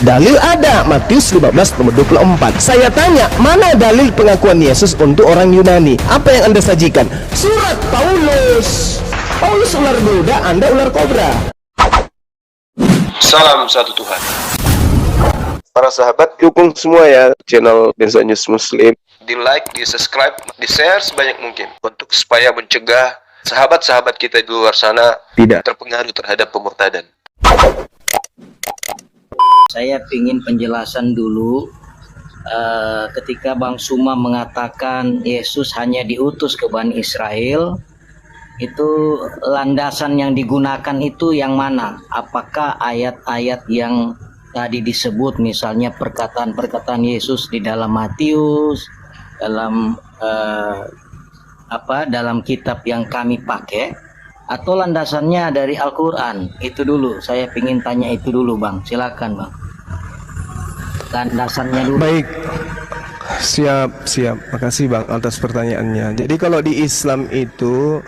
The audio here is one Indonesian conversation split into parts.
Dalil ada, Matius 15 nomor 24. Saya tanya, mana dalil pengakuan Yesus untuk orang Yunani? Apa yang Anda sajikan? Surat Paulus. Paulus ular Buddha, Anda ular kobra. Salam satu Tuhan. Para sahabat, dukung semua ya channel Benza News Muslim. Di like, di subscribe, di share sebanyak mungkin untuk supaya mencegah sahabat-sahabat kita di luar sana tidak terpengaruh terhadap pemurtadan. Saya ingin penjelasan dulu ketika Bang Suma mengatakan Yesus hanya diutus ke Bani Israel, itu landasan yang digunakan itu yang mana? Apakah ayat-ayat yang tadi disebut, misalnya perkataan-perkataan Yesus di dalam Matius, dalam dalam kitab yang kami pakai, atau landasannya dari Al-Quran? Itu dulu, saya ingin tanya itu dulu Bang, silakan Bang. Landasannya dulu. Baik, siap. Makasih Bang atas pertanyaannya. Jadi kalau di Islam itu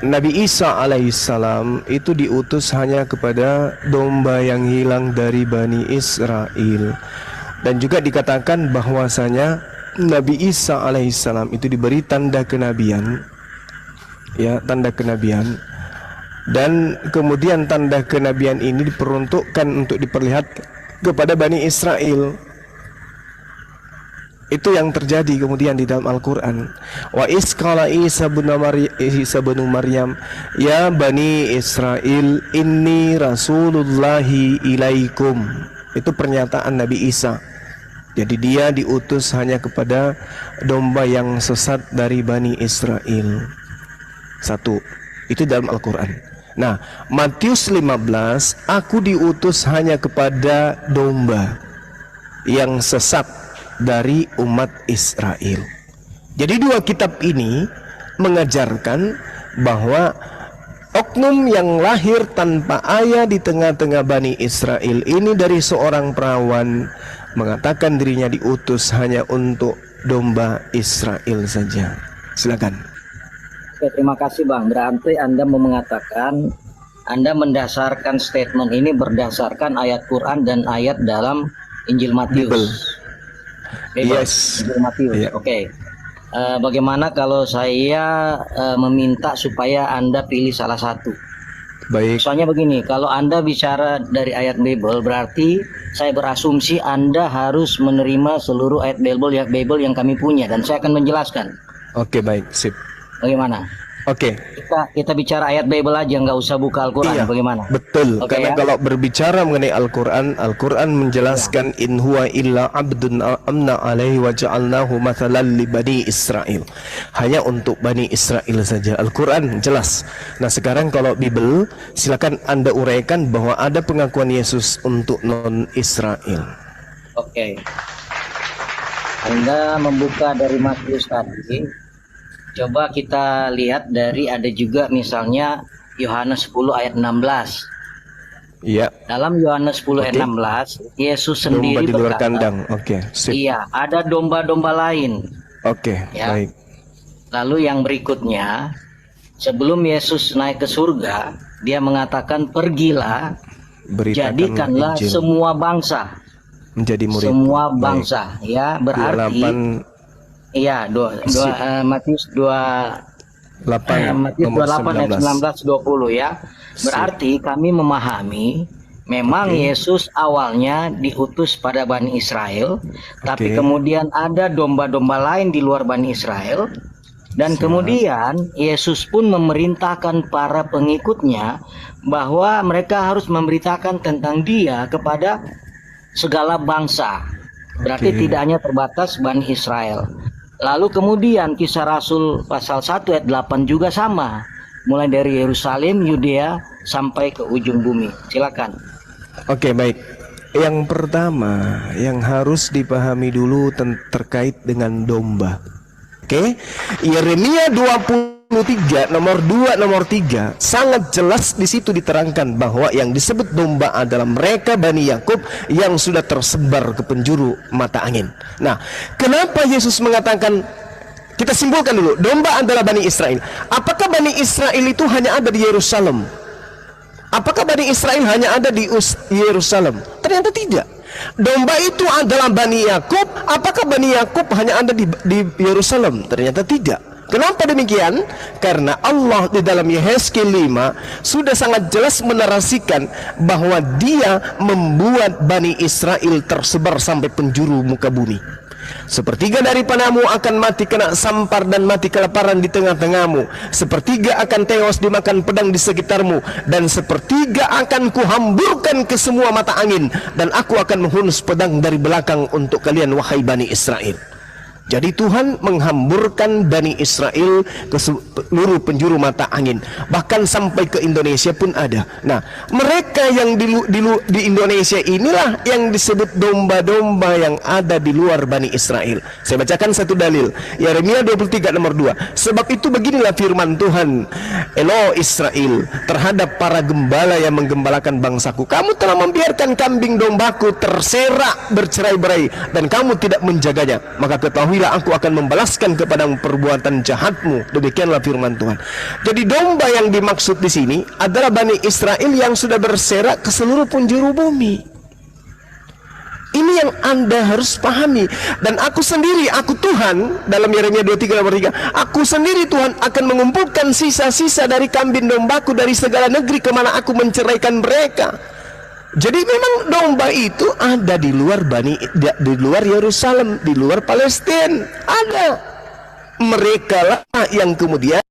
Nabi Isa alaihissalam itu diutus hanya kepada domba yang hilang dari Bani Israel. Dan juga dikatakan bahwasanya Nabi Isa alaihissalam itu diberi tanda kenabian, ya, tanda kenabian. Dan kemudian tanda kenabian ini diperuntukkan untuk diperlihatkan kepada Bani Israel. Itu yang terjadi kemudian di dalam Al-Quran. Wa isqala Isa bin Maryam, ya Bani Israel, inni rasulullahi ilaikum. Itu pernyataan Nabi Isa. Jadi dia diutus hanya kepada domba yang sesat dari Bani Israel. Satu, itu dalam Al-Quran. Nah, Matius 15, aku diutus hanya kepada domba yang sesat dari umat Israel. Jadi dua kitab ini mengajarkan bahwa oknum yang lahir tanpa ayah di tengah-tengah Bani Israel ini dari seorang perawan mengatakan dirinya diutus hanya untuk domba Israel saja. Silakan. Oke, terima kasih Bang. Berarti Anda mau mengatakan Anda mendasarkan statement ini berdasarkan ayat Quran dan ayat dalam Injil Matius. Yes. Injil Matius. Yeah. Oke. Bagaimana kalau saya meminta supaya Anda pilih salah satu? Baik. Soalnya begini, kalau Anda bicara dari ayat Bible, berarti saya berasumsi Anda harus menerima seluruh ayat Bible yang kami punya, dan saya akan menjelaskan. Oke, baik, sip. Bagaimana? Oke. Kita bicara ayat Bible aja, nggak usah buka Al-Quran. Iya, bagaimana? betul. Oke, Karena ya? kalau berbicara mengenai Al-Quran, Al-Quran menjelaskan in huwa illa abdun amna alaihi wa ja'alnahu mathalan li Bani Israel. Hanya untuk Bani Israel saja. Al-Quran jelas. Nah, sekarang kalau Bible, silakan Anda uraikan bahwa ada pengakuan Yesus untuk non-Israel. Oke. Anda membuka dari Matius tadi. Coba kita lihat dari ada juga misalnya Yohanes 10 ayat 16. Iya. Dalam Yohanes 10 ayat 16, Yesus sendiri Domba di luar berkata, kandang. Oke, sip. iya, ada domba-domba lain. Oke, Ya. baik. Lalu yang berikutnya, sebelum Yesus naik ke surga, dia mengatakan, pergilah, Beritakan jadikanlah Injil semua bangsa. menjadi murid. Semua Baik. bangsa. Ya, berarti 28 iya, Matius 28 ayat 19 20 ya. Berarti kami memahami memang Yesus awalnya diutus pada Bani Israel, tapi kemudian ada domba-domba lain di luar Bani Israel, dan kemudian Yesus pun memerintahkan para pengikutnya bahwa mereka harus memberitakan tentang Dia kepada segala bangsa. Berarti tidak hanya terbatas Bani Israel. Lalu kemudian Kisah Rasul pasal 1 ayat 8 juga sama. Mulai dari Yerusalem, Yudea sampai ke ujung bumi. Silakan. Oke, baik. Yang pertama yang harus dipahami dulu terkait dengan domba. Oke. Yeremia 23 nomor 2 nomor 3 sangat jelas di situ diterangkan bahwa yang disebut domba adalah mereka Bani Yakub yang sudah tersebar ke penjuru mata angin. Nah, kenapa Yesus mengatakan, kita simpulkan dulu, domba adalah Bani Israel. Apakah Bani Israel itu hanya ada di Yerusalem? Apakah Bani Israel hanya ada di Yerusalem? Ternyata tidak. Domba itu adalah Bani Yakub. Apakah Bani Yakub hanya ada di Yerusalem? Ternyata tidak. Kenapa demikian? Karena Allah di dalam Yehezkiel 5 sudah sangat jelas menarasikan bahwa Dia membuat Bani Israel tersebar sampai penjuru muka bumi. Sepertiga dari panamu akan mati kena sampar dan mati kelaparan di tengah-tengahmu. Sepertiga akan tewas dimakan pedang di sekitarmu, dan sepertiga akan kuhamburkan ke semua mata angin, dan aku akan menghunus pedang dari belakang untuk kalian, wahai Bani Israel. Jadi Tuhan menghamburkan Bani Israel ke seluruh penjuru mata angin, bahkan sampai ke Indonesia pun ada. Nah, mereka yang di Indonesia inilah yang disebut domba-domba yang ada di luar Bani Israel. Saya bacakan satu dalil, Yeremia 23 nomor 2. Sebab itu beginilah firman Tuhan, Elo Israel, terhadap para gembala yang menggembalakan bangsaku, kamu telah membiarkan kambing dombaku terserak bercerai-berai, dan kamu tidak menjaganya. Maka ketahui aku akan membalaskan kepadamu perbuatan jahatmu. Demikianlah firman Tuhan. Jadi domba yang dimaksud di sini adalah Bani Israel yang sudah berserak ke seluruh penjuru bumi. Ini yang Anda harus pahami. Dan aku sendiri, aku Tuhan, dalam Yeremia 23:3, aku sendiri Tuhan akan mengumpulkan sisa-sisa dari kambing dombaku dari segala negeri kemana aku menceraikan mereka. Jadi memang domba itu ada di luar di luar Yerusalem, di luar Palestina ada. Mereka lah yang kemudian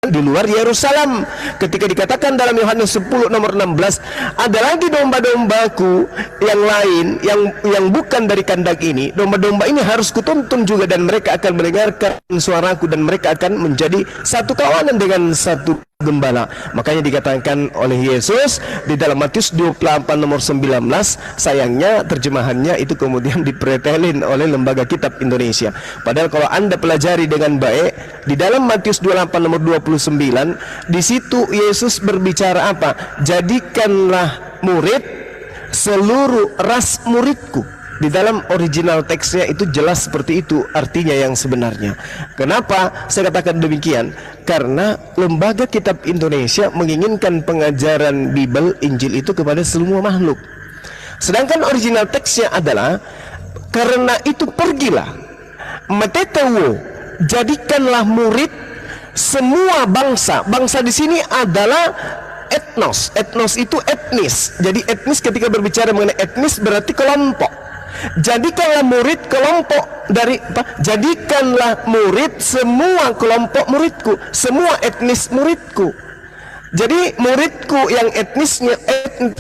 di luar Yerusalem. Ketika dikatakan dalam Yohanes 10 nomor 16, ada lagi domba-dombaku yang lain yang bukan dari kandang ini. Domba-domba ini harus kutuntun juga, dan mereka akan mendengarkan suaraku, dan mereka akan menjadi satu kawanan dengan satu gembala. Makanya dikatakan oleh Yesus di dalam Matius 28 nomor 19, sayangnya terjemahannya itu kemudian dipretelin oleh Lembaga Kitab Indonesia. Padahal kalau Anda pelajari dengan baik, di dalam Matius 28 nomor 29, di situ Yesus berbicara apa? Jadikanlah murid seluruh ras muridku. Di dalam original teksnya itu jelas seperti itu artinya yang sebenarnya. Kenapa saya katakan demikian? Karena Lembaga Kitab Indonesia menginginkan pengajaran Bible, Injil itu kepada semua makhluk. Sedangkan original teksnya adalah, karena itu pergilah, metetewo, jadikanlah murid semua bangsa. Bangsa di sini adalah etnos. Etnos itu etnis. Jadi etnis, ketika berbicara mengenai etnis berarti kelompok. Jadikanlah murid kelompok dari jadikanlah murid semua kelompok muridku, semua etnis muridku. Jadi muridku yang etnisnya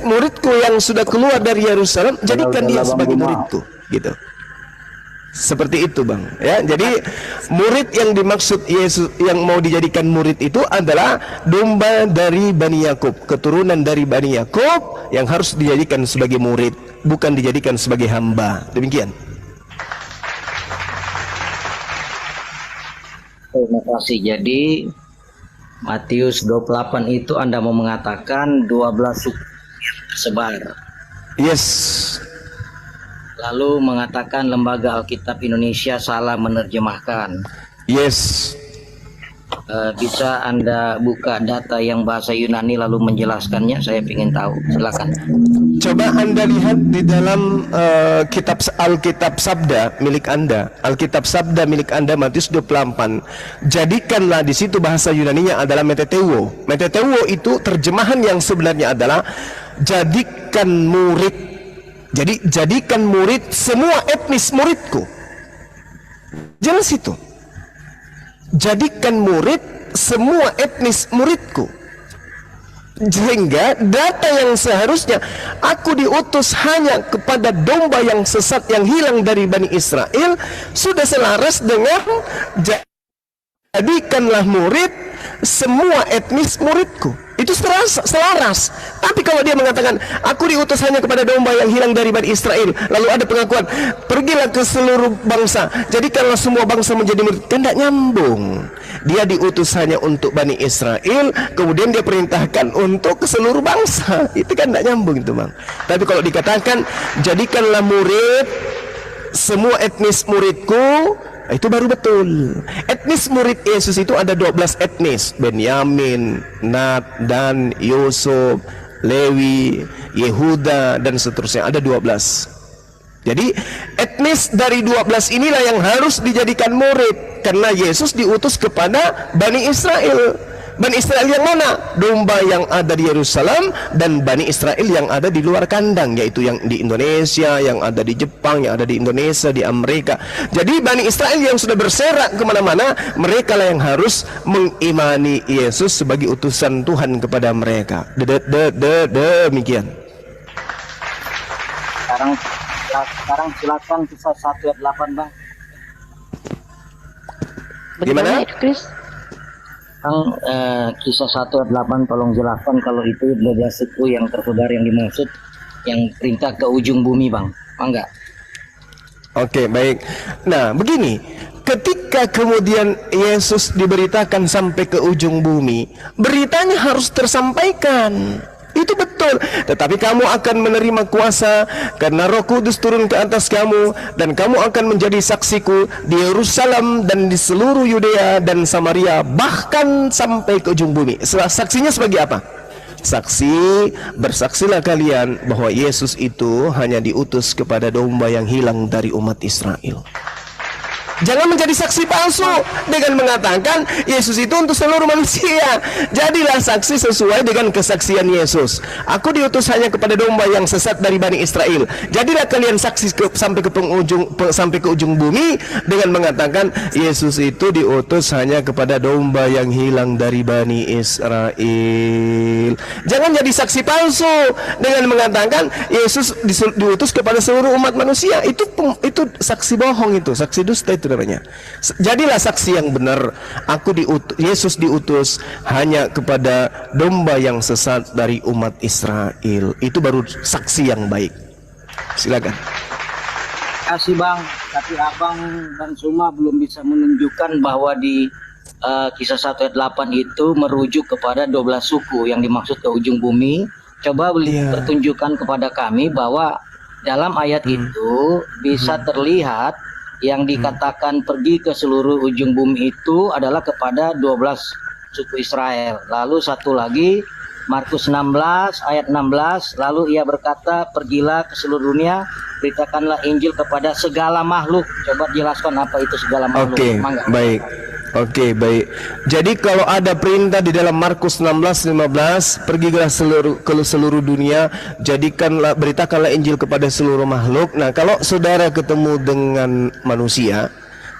muridku yang sudah keluar dari Yerusalem, jadikan dia sebagai muridku, gitu. Seperti itu, Bang. Ya, jadi murid yang dimaksud Yesus yang mau dijadikan murid itu adalah domba dari Bani Yakub, keturunan dari Bani Yakub yang harus dijadikan sebagai murid, bukan dijadikan sebagai hamba. Demikian. Terima kasih. Jadi Matius 28 itu Anda mau mengatakan 12 suku tersebar. Yes. Lalu mengatakan Lembaga Alkitab Indonesia salah menerjemahkan. Yes. Bisa Anda buka data yang bahasa Yunani lalu menjelaskannya? Saya ingin tahu. Silakan. Coba Anda lihat di dalam kitab Alkitab Sabda milik Anda. Alkitab Sabda milik Anda Matius 28. Jadikanlah, di situ bahasa Yunaninya adalah metetewo. Metetewo itu terjemahan yang sebenarnya adalah jadikan murid. Jadi jadikan murid semua etnis muridku. Jelas itu. Jadikan murid semua etnis muridku. Sehingga data yang seharusnya aku diutus hanya kepada domba yang sesat yang hilang dari Bani Israel sudah selaras dengan jadikanlah murid semua etnis muridku. Itu selaras. Tapi kalau dia mengatakan aku diutus hanya kepada domba yang hilang dari Bani Israel, lalu ada pengakuan pergilah ke seluruh bangsa, jadikanlah semua bangsa menjadi murid, kan tidak nyambung. Dia diutus hanya untuk Bani Israel, kemudian dia perintahkan untuk ke seluruh bangsa. Itu kan tidak nyambung itu, Bang. Tapi kalau dikatakan jadikanlah murid semua etnis muridku, Itu baru betul. Etnis murid Yesus itu ada 12 etnis. Benyamin, Nat, Dan, Yusuf, Lewi, Yehuda, dan seterusnya. Ada 12. Jadi etnis dari 12 inilah yang harus dijadikan murid, karena Yesus diutus kepada Bani Israel. Bani Israel yang mana? Domba yang ada di Yerusalem dan Bani Israel yang ada di luar kandang, yaitu yang di Indonesia, yang ada di Jepang, yang ada di Indonesia, di Amerika. Jadi Bani Israel yang sudah berserak kemana-mana, mereka lah yang harus mengimani Yesus sebagai utusan Tuhan kepada mereka. Demikian. Sekarang silakan kisah 1 ayat 8, Bang. Gimana? Bang, kisah 1 ayat 8 tolong jelaskan kalau itu 12 suku yang tersebar yang dimaksud, yang perintah ke ujung bumi, Bang. Enggak? Oke, baik. Nah, begini, ketika kemudian Yesus diberitakan sampai ke ujung bumi, beritanya harus tersampaikan. Itu betul. Tetapi kamu akan menerima kuasa karena Roh Kudus turun ke atas kamu, dan kamu akan menjadi saksiku di Yerusalem dan di seluruh Yudea dan Samaria, bahkan sampai ke ujung bumi. Saksinya sebagai apa? Saksi, bersaksilah kalian bahwa Yesus itu hanya diutus kepada domba yang hilang dari umat Israel. Jangan menjadi saksi palsu dengan mengatakan Yesus itu untuk seluruh manusia. Jadilah saksi sesuai dengan kesaksian Yesus. Aku diutus hanya kepada domba yang sesat dari Bani Israel. Jadilah kalian saksi sampai ke ujung bumi dengan mengatakan Yesus itu diutus hanya kepada domba yang hilang dari Bani Israel. Jangan jadi saksi palsu dengan mengatakan Yesus diutus kepada seluruh umat manusia. Itu saksi bohong, itu saksi dusta itu namanya. Jadilah saksi yang benar. Yesus diutus hanya kepada domba yang sesat dari umat Israel. Itu baru saksi yang baik. Silakan. Kasih, Bang, tapi Abang dan Suma belum bisa menunjukkan bahwa di kisah 1 ayat 8 itu merujuk kepada 12 suku yang dimaksud ke ujung bumi. Coba pertunjukkan kepada kami bahwa dalam ayat itu bisa terlihat yang dikatakan pergi ke seluruh ujung bumi itu adalah kepada 12 suku Israel. Lalu satu lagi, Markus 16 ayat 16, lalu ia berkata, pergilah ke seluruh dunia, beritakanlah Injil kepada segala makhluk. Coba jelaskan apa itu segala makhluk. Oke, baik. Jadi kalau ada perintah di dalam Markus 16:15, pergilah ke seluruh dunia, beritakanlah Injil kepada seluruh makhluk. Nah, kalau saudara ketemu dengan manusia,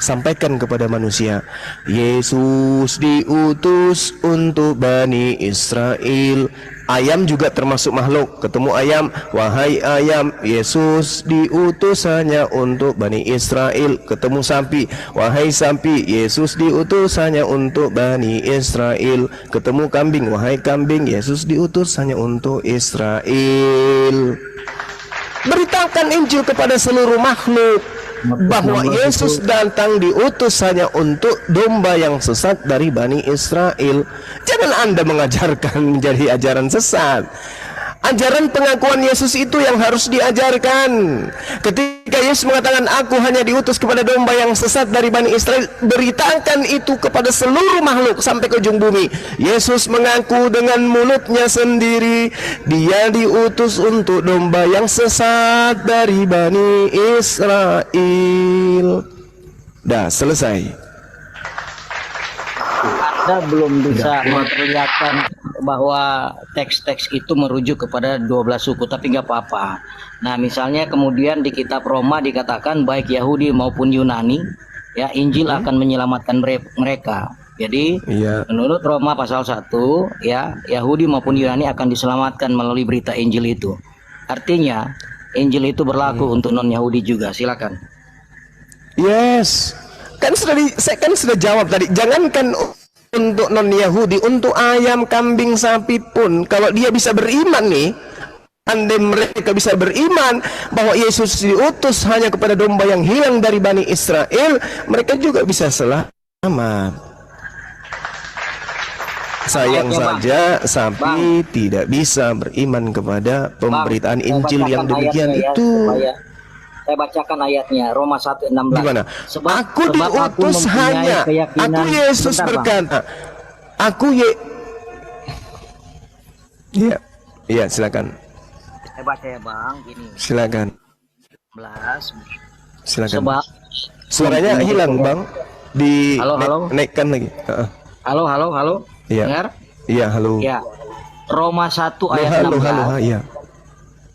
sampaikan kepada manusia, Yesus diutus untuk Bani Israel. Ayam juga termasuk makhluk. Ketemu ayam, wahai ayam, Yesus diutus hanya untuk Bani Israel. Ketemu sapi, wahai sapi, Yesus diutus hanya untuk Bani Israel. Ketemu kambing, wahai kambing, Yesus diutus hanya untuk Israel. Beritakan Injil kepada seluruh makhluk bahwa Yesus datang diutus hanya untuk domba yang sesat dari Bani Israel. Jangan Anda mengajarkan menjadi ajaran sesat. Ajaran pengakuan Yesus itu yang harus diajarkan. Ketika Yesus mengatakan aku hanya diutus kepada domba yang sesat dari Bani Israel, beritakan itu kepada seluruh makhluk sampai ke ujung bumi. Yesus mengaku dengan mulutnya sendiri, dia diutus untuk domba yang sesat dari Bani Israel. Dah selesai. Anda belum bisa memperlihatkan bahwa teks-teks itu merujuk kepada 12 suku, tapi nggak apa-apa. Nah, misalnya kemudian di kitab Roma dikatakan baik Yahudi maupun Yunani, ya, Injil akan menyelamatkan mereka. Jadi menurut Roma pasal 1, ya, Yahudi maupun Yunani akan diselamatkan melalui berita Injil itu. Artinya Injil itu berlaku untuk non-Yahudi juga. Silakan. Yes. Saya kan sudah jawab tadi. Jangankan untuk non-Yahudi, untuk ayam, kambing, sapi pun, kalau dia bisa beriman nih, andai mereka bisa beriman bahwa Yesus diutus hanya kepada domba yang hilang dari Bani Israel, mereka juga bisa selamat. Sayang saja sapi tidak bisa beriman kepada pemberitaan Injil yang demikian itu. Saya bacakan ayatnya, Roma 1:16. Gimana? Sebab Aku sebab diutus mempunyai hanya. keyakinan. Aku Yesus Bentar, Bang. berkata. Iya. Iya, silakan. Saya baca ya Bang, gini. Silakan. 11. Silakan. Sebab Suaranya hilang, Bang. Halo. Naikkan lagi. Halo. Iya. Dengar? Iya, halo. Ya. Roma 1 ayat Halo, 16. halo, iya.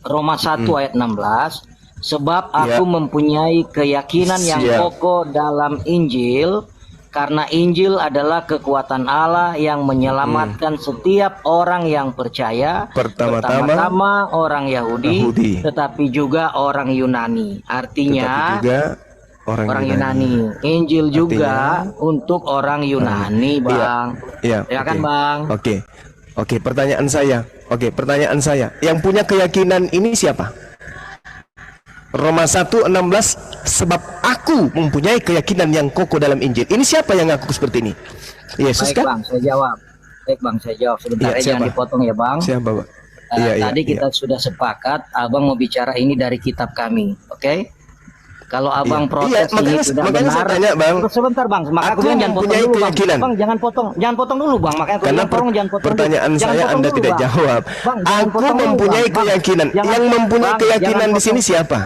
Roma 1 ayat 16. Sebab Ya. aku mempunyai keyakinan yang Siap. kokoh dalam Injil, karena Injil adalah kekuatan Allah yang menyelamatkan setiap orang yang percaya, Pertama-tama orang Yahudi, Yahudi. tetapi juga orang Yunani. Tetapi Artinya juga orang Yunani. Injil juga untuk orang Yunani, Bang. Iya. Ya kan, oke. Bang? Oke, pertanyaan saya. Yang punya keyakinan ini siapa? Roma 1:16, sebab aku mempunyai keyakinan yang kokoh dalam Injil. Ini siapa yang ngaku seperti ini? Yesus Baik, kan? Bang, saya jawab. Sebentar, Iya, jangan siapa? dipotong ya, Bang. Siapa, Pak? Tadi kita sudah sepakat, Abang mau bicara ini dari kitab kami, oke? Kalau Abang protes ini tidak makanya saya benar, tanya, Bang. sebentar Bang, maka Aku aku bilang jangan potong mempunyai dulu, Bang. keyakinan. Bang, jangan potong dulu, Bang. Makanya aku Karena bilang tolong jangan potong. pertanyaan dulu. Jangan saya potong Anda dulu, tidak Bang. jawab. Bang, jangan Aku potong dulu, mempunyai Bang. keyakinan. Jangan- Yang mempunyai Bang, keyakinan jangan di sini potong. siapa?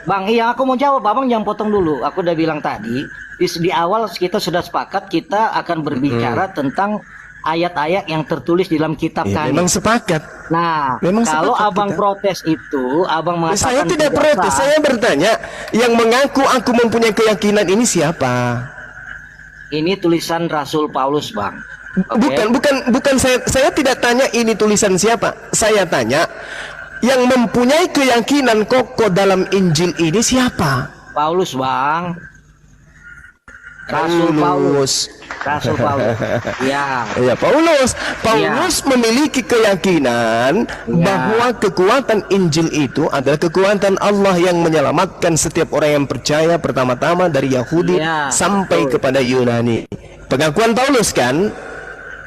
Bang, iya aku mau jawab, Abang jangan potong dulu. Aku udah bilang tadi, di awal kita sudah sepakat kita akan berbicara tentang ayat-ayat yang tertulis di dalam kitab Ya, kami. memang sepakat. Nah, Memang kalau sepakat Abang kita. protes itu, Abang mengatakan Saya tidak protes, sah. saya bertanya, yang mengaku aku mempunyai keyakinan ini siapa? Ini tulisan Rasul Paulus, Bang. Oke? Bukan saya tidak tanya ini tulisan siapa. Saya tanya yang mempunyai keyakinan kokoh dalam Injil ini siapa? Paulus, Bang. Rasul Paulus. Ya. Ya, Paulus memiliki keyakinan bahwa kekuatan Injil itu adalah kekuatan Allah yang menyelamatkan setiap orang yang percaya, pertama-tama dari Yahudi sampai kepada Yunani. Pengakuan Paulus kan?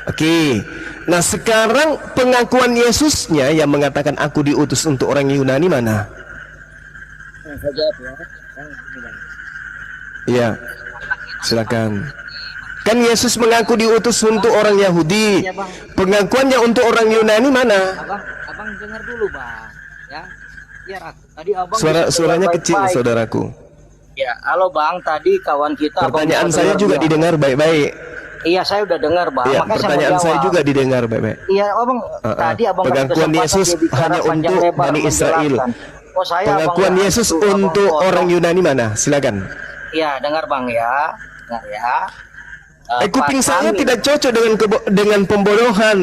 Oke. Nah, sekarang pengakuan Yesusnya yang mengatakan aku diutus untuk orang Yunani mana? Ya. Silakan. Kan Yesus mengaku diutus untuk orang Yahudi. Iya, Bang. Pengakuannya untuk orang Yunani mana? Abang dengar dulu, Bang. Ya. Biar aku. Tadi Abang Suaranya bisa kecil, baik-baik. saudaraku. Ya, halo Bang, tadi kawan kita Pertanyaan Abang saya bisa juga dengar, didengar baik-baik. Iya, saya udah dengar, Bang. Iya, Makanya pertanyaan mau saya jawab. juga didengar baik-baik. Iya, Abang tadi Abang kasih Pengakuan kesempatan Yesus dia bicara hanya panjang untuk lebar Bani Israel. menjelaskan. Oh, saya Pengakuan Abang Yesus nggak itu, untuk Abang orang potong. Yunani mana? Silakan. Iya, dengar Bang ya. Dengar ya. Kuping Pas saya kami- tidak cocok dengan pembodohan.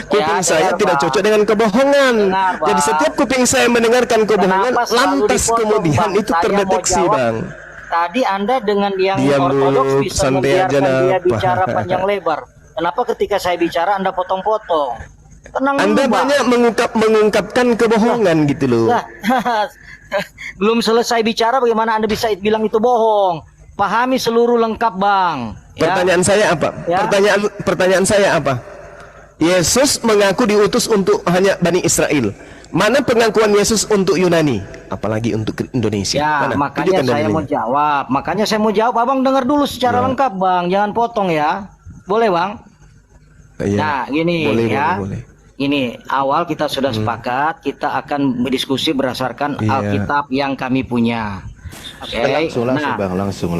Kuping saya dengar, tidak Bang. cocok dengan kebohongan. Dengar, Bang. Jadi setiap kuping saya mendengarkan kebohongan, Kenapa selalu lantas dipotong, kemudian Bang? itu Saya mau terdeteksi, jawab. Bang. Tadi Anda dengan yang Diam ortodoks dulu, bisa santai aja, membiarkan dia Nap. bicara panjang lebar. Kenapa ketika saya bicara Anda potong-potong? Tenang Anda dulu, Bang. banyak mengungkapkan kebohongan gitu loh. Lah, belum selesai bicara bagaimana Anda bisa bilang itu bohong? Pahami seluruh lengkap, Bang. Ya. Pertanyaan saya apa? Ya. Pertanyaan saya apa? Yesus mengaku diutus untuk hanya Bani Israel. Mana pengakuan Yesus untuk Yunani? Apalagi untuk Indonesia. Ya, Mana? makanya Tunjukkan saya dalilnya. mau jawab. Makanya saya mau jawab. Abang dengar dulu secara Ya. lengkap, Bang. Jangan potong ya. Boleh, Bang? Iya. Nah, gini Boleh, ya. boleh. Ini awal kita sudah sepakat, kita akan berdiskusi berdasarkan Iya. Alkitab yang kami punya. Oke. Langsung Nah, Bang, langsung.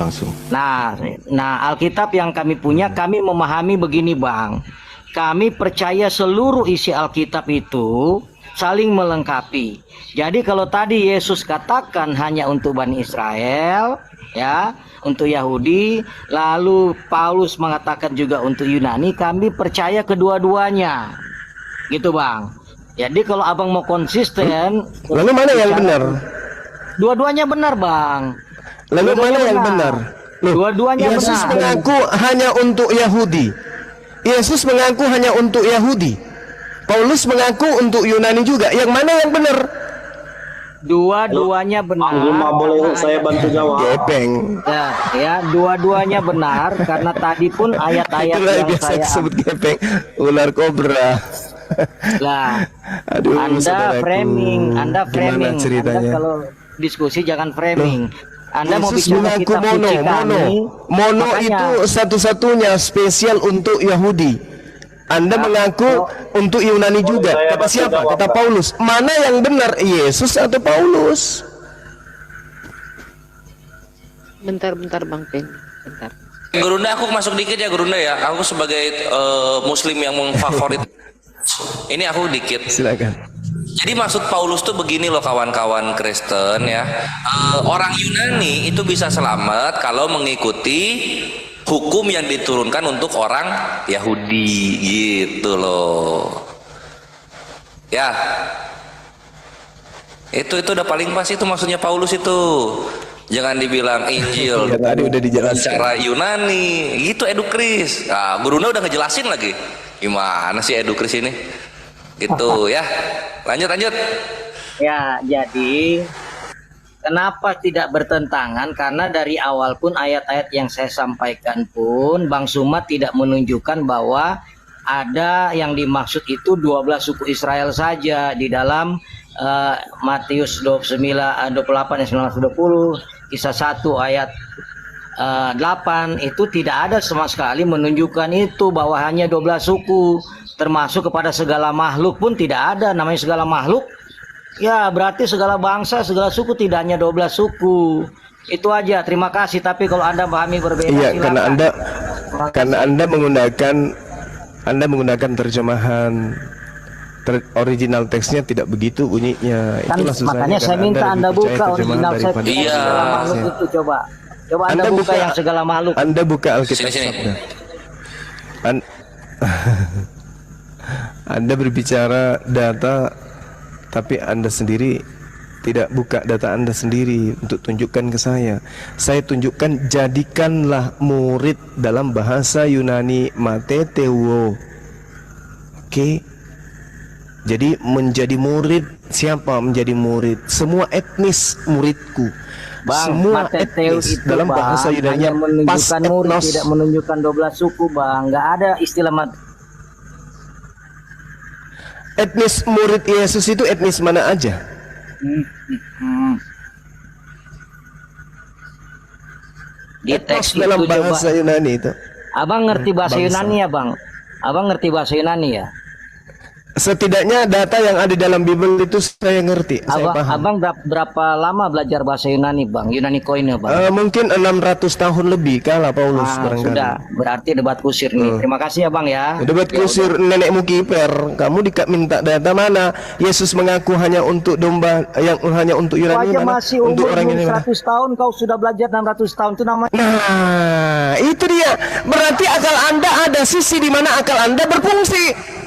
Nah, Alkitab yang kami punya, kami memahami begini, Bang. Kami percaya seluruh isi Alkitab itu saling melengkapi. Jadi kalau tadi Yesus katakan hanya untuk Bani Israel, ya, untuk Yahudi, lalu Paulus mengatakan juga untuk Yunani, kami percaya kedua-duanya. Gitu, Bang. Jadi kalau Abang mau konsisten, Lalu mana yang benar? dua-duanya benar, Bang. Lalu Dua-duanya mana yang benar? Loh, Dua-duanya Yesus benar. mengaku hanya untuk Yahudi. Yesus mengaku hanya untuk Yahudi. Paulus mengaku untuk Yunani juga. Yang mana yang benar? Dua-duanya benar. boleh saya bantu jawab? Gepeng. Ya, dua-duanya benar karena tadi pun ayat-ayat Itulah yang biasa saya disebut gepeng. Ular kobra. lah. Aduh, Anda saudaraku. framing, Gimana ceritanya? Anda kalau diskusi, jangan framing. Anda mau Yesus bicara mengaku kitab mono, suci kami, mono makanya- itu satu-satunya spesial untuk Yahudi. Anda mengaku untuk Yunani juga. Kata siapa? Kata Paulus. Mana yang benar, Yesus atau Paulus? Bentar Bang Pen, bentar. Gurunda, aku masuk dikit ya Gurunda ya. Aku sebagai muslim yang memfavorit. Ini aku dikit. Silakan. Jadi maksud Paulus tuh begini loh kawan-kawan Kristen ya. Orang Yunani itu bisa selamat kalau mengikuti hukum yang diturunkan untuk orang Yahudi gitu loh. Ya. Itu udah paling pas itu maksudnya Paulus itu. Jangan dibilang Injil Ya, tadi udah dijelaskan. cara Yunani gitu Edukris. Nah, Guruna udah ngejelasin lagi. Gimana sih Edukris ini? Gitu ya. Lanjut. Ya, jadi kenapa tidak bertentangan? Karena dari awal pun ayat-ayat yang saya sampaikan pun Bang Suma tidak menunjukkan bahwa ada yang dimaksud itu 12 suku Israel saja di dalam Matius 28 ayat 19-20, kisah 1 ayat 8 itu tidak ada sama sekali menunjukkan itu bahwa hanya 12 suku, termasuk kepada segala makhluk pun tidak ada namanya segala makhluk. Ya, berarti segala bangsa, segala suku, tidak hanya 12 suku. Itu aja, terima kasih. Tapi kalau Anda pahami berbeda, Iya, silakan. karena Anda menggunakan terjemahan original teksnya tidak begitu bunyinya. Kan, Itulah susahnya. makanya saya karena minta lebih Anda percaya buka terjemahan original saya daripada Iya. segala makhluk itu, coba Anda Anda buka buka- yang segala makhluk. Anda buka Alkitab Sini. Sabda. Anda berbicara data, tapi Anda sendiri tidak buka data Anda sendiri untuk tunjukkan ke saya. Saya tunjukkan, jadikanlah murid dalam bahasa Yunani mateteuo. Oke. Jadi menjadi murid, siapa menjadi murid? Semua etnis muridku. Bang, Semua Mateteu etnis itu dalam bahasa Bang, Yunani hanya pas menunjukkan murid, etnos. tidak menunjukkan 12 suku, Bang. Nggak ada istilah Etnis murid Yesus itu etnis mana aja? Di Etnos teks itu dalam coba. bahasa Yunani itu. Abang ngerti bahasa Bangsa. Yunani ya, Bang? Abang ngerti bahasa Yunani ya? Setidaknya data yang ada dalam Bible itu saya ngerti, saya paham. Abang berapa lama belajar bahasa Yunani, Bang? Yunani koine, Bang? Mungkin 600 tahun lebih kala Paulus barangkali. Sudah, berarti debat kusir nih. Terima kasih ya, Bang ya. Debat kusir nenekmu kiper. Kamu minta data mana? Yesus mengaku hanya untuk domba, yang hanya untuk Kau Yunani aja mana? masih Untuk umur orang belum ini mana? 100 tahun, kau sudah belajar 600 tahun, itu namanya. Nah, itu dia. Berarti akal Anda ada sisi di mana akal Anda berfungsi.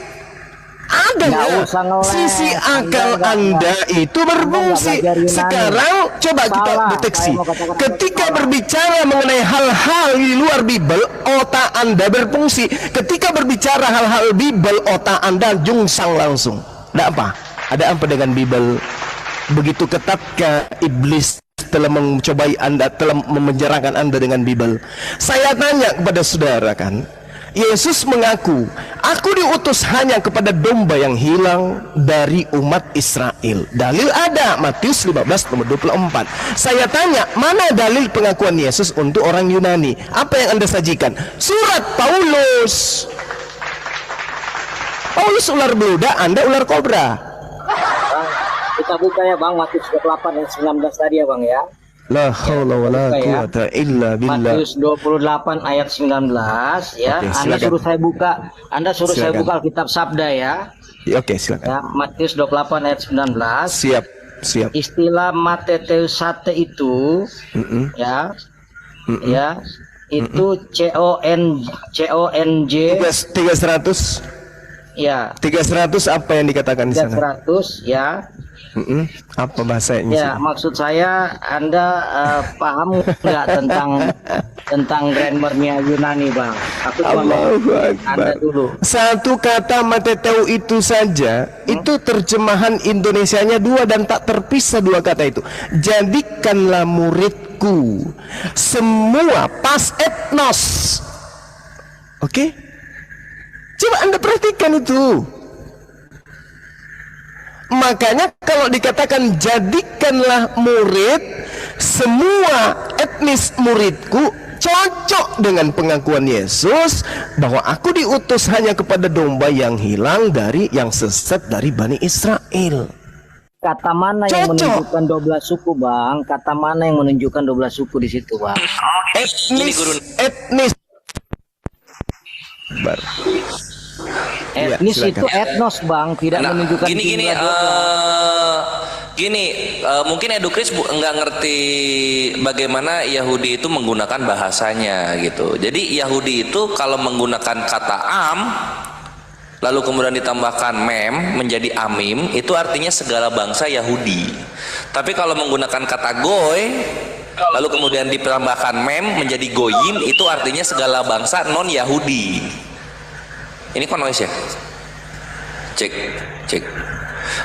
Ada Nggak nggak? usah ngeles. Sisi akal Anda Anda itu berfungsi. belajar Yunani. Sekarang coba kita Salah. deteksi. Saya mau katakan Ketika salah. berbicara mengenai hal-hal di luar Bible, otak Anda berfungsi. Ketika berbicara hal-hal Bible, otak Anda jungsang langsung. Tidak apa? Ada apa dengan Bible? Begitu ketatkah iblis telah mencobai Anda, telah memenjarakan Anda dengan Bible. Saya tanya kepada saudara kan, Yesus mengaku, aku diutus hanya kepada domba yang hilang dari umat Israel. Dalil ada, Matius 15 nomor 24. Saya tanya, mana dalil pengakuan Yesus untuk orang Yunani? Apa yang Anda sajikan? Surat Paulus. Paulus ular beluda, Anda ular kobra. Bang, kita buka ya, Bang, Matius 28 ayat 19 tadi ya, Bang ya. La haula wala Buka ya. quwata illa billah. Matius 28 ayat 19 ya. Oke, Anda silakan. suruh saya buka. Anda suruh saya Silakan. buka Alkitab Sabda ya. Ya, oke, silakan. Ya, Matius 28 ayat 19. Siap, siap. Istilah mateteusate itu ya. Ya. Itu CONJ 300 ya. 300 apa yang dikatakan di sana? 300 ya. Apa bahasanya? Ya, maksud saya Anda paham nggak tentang grammarnya Yunani, Bang? Aku cuma mau Allahu Anda Akbar. dulu. Satu kata mateteu itu saja, itu terjemahan Indonesianya dua dan tak terpisah dua kata itu. Jadikanlah muridku. Semua pas etnos. Oke? Coba Anda perhatikan itu. Makanya kalau dikatakan jadikanlah murid, semua etnis muridku cocok dengan pengakuan Yesus bahwa aku diutus hanya kepada domba yang hilang dari yang sesat dari Bani Israel. Kata mana yang Cocok. menunjukkan 12 suku, Bang? Kata mana yang menunjukkan 12 suku di situ, Bang? Etnis. Bar. Iya, Etnis silakan. itu etnos, Bang, tidak Nah, menunjukkan gini jumlah 12. mungkin Edukris nggak ngerti bagaimana Yahudi itu menggunakan bahasanya gitu. Jadi Yahudi itu kalau menggunakan kata am lalu kemudian ditambahkan mem menjadi amim, itu artinya segala bangsa Yahudi. Tapi kalau menggunakan kata goy lalu kemudian ditambahkan mem menjadi goyim, itu artinya segala bangsa non Yahudi. Ini kan noise ya? Cek.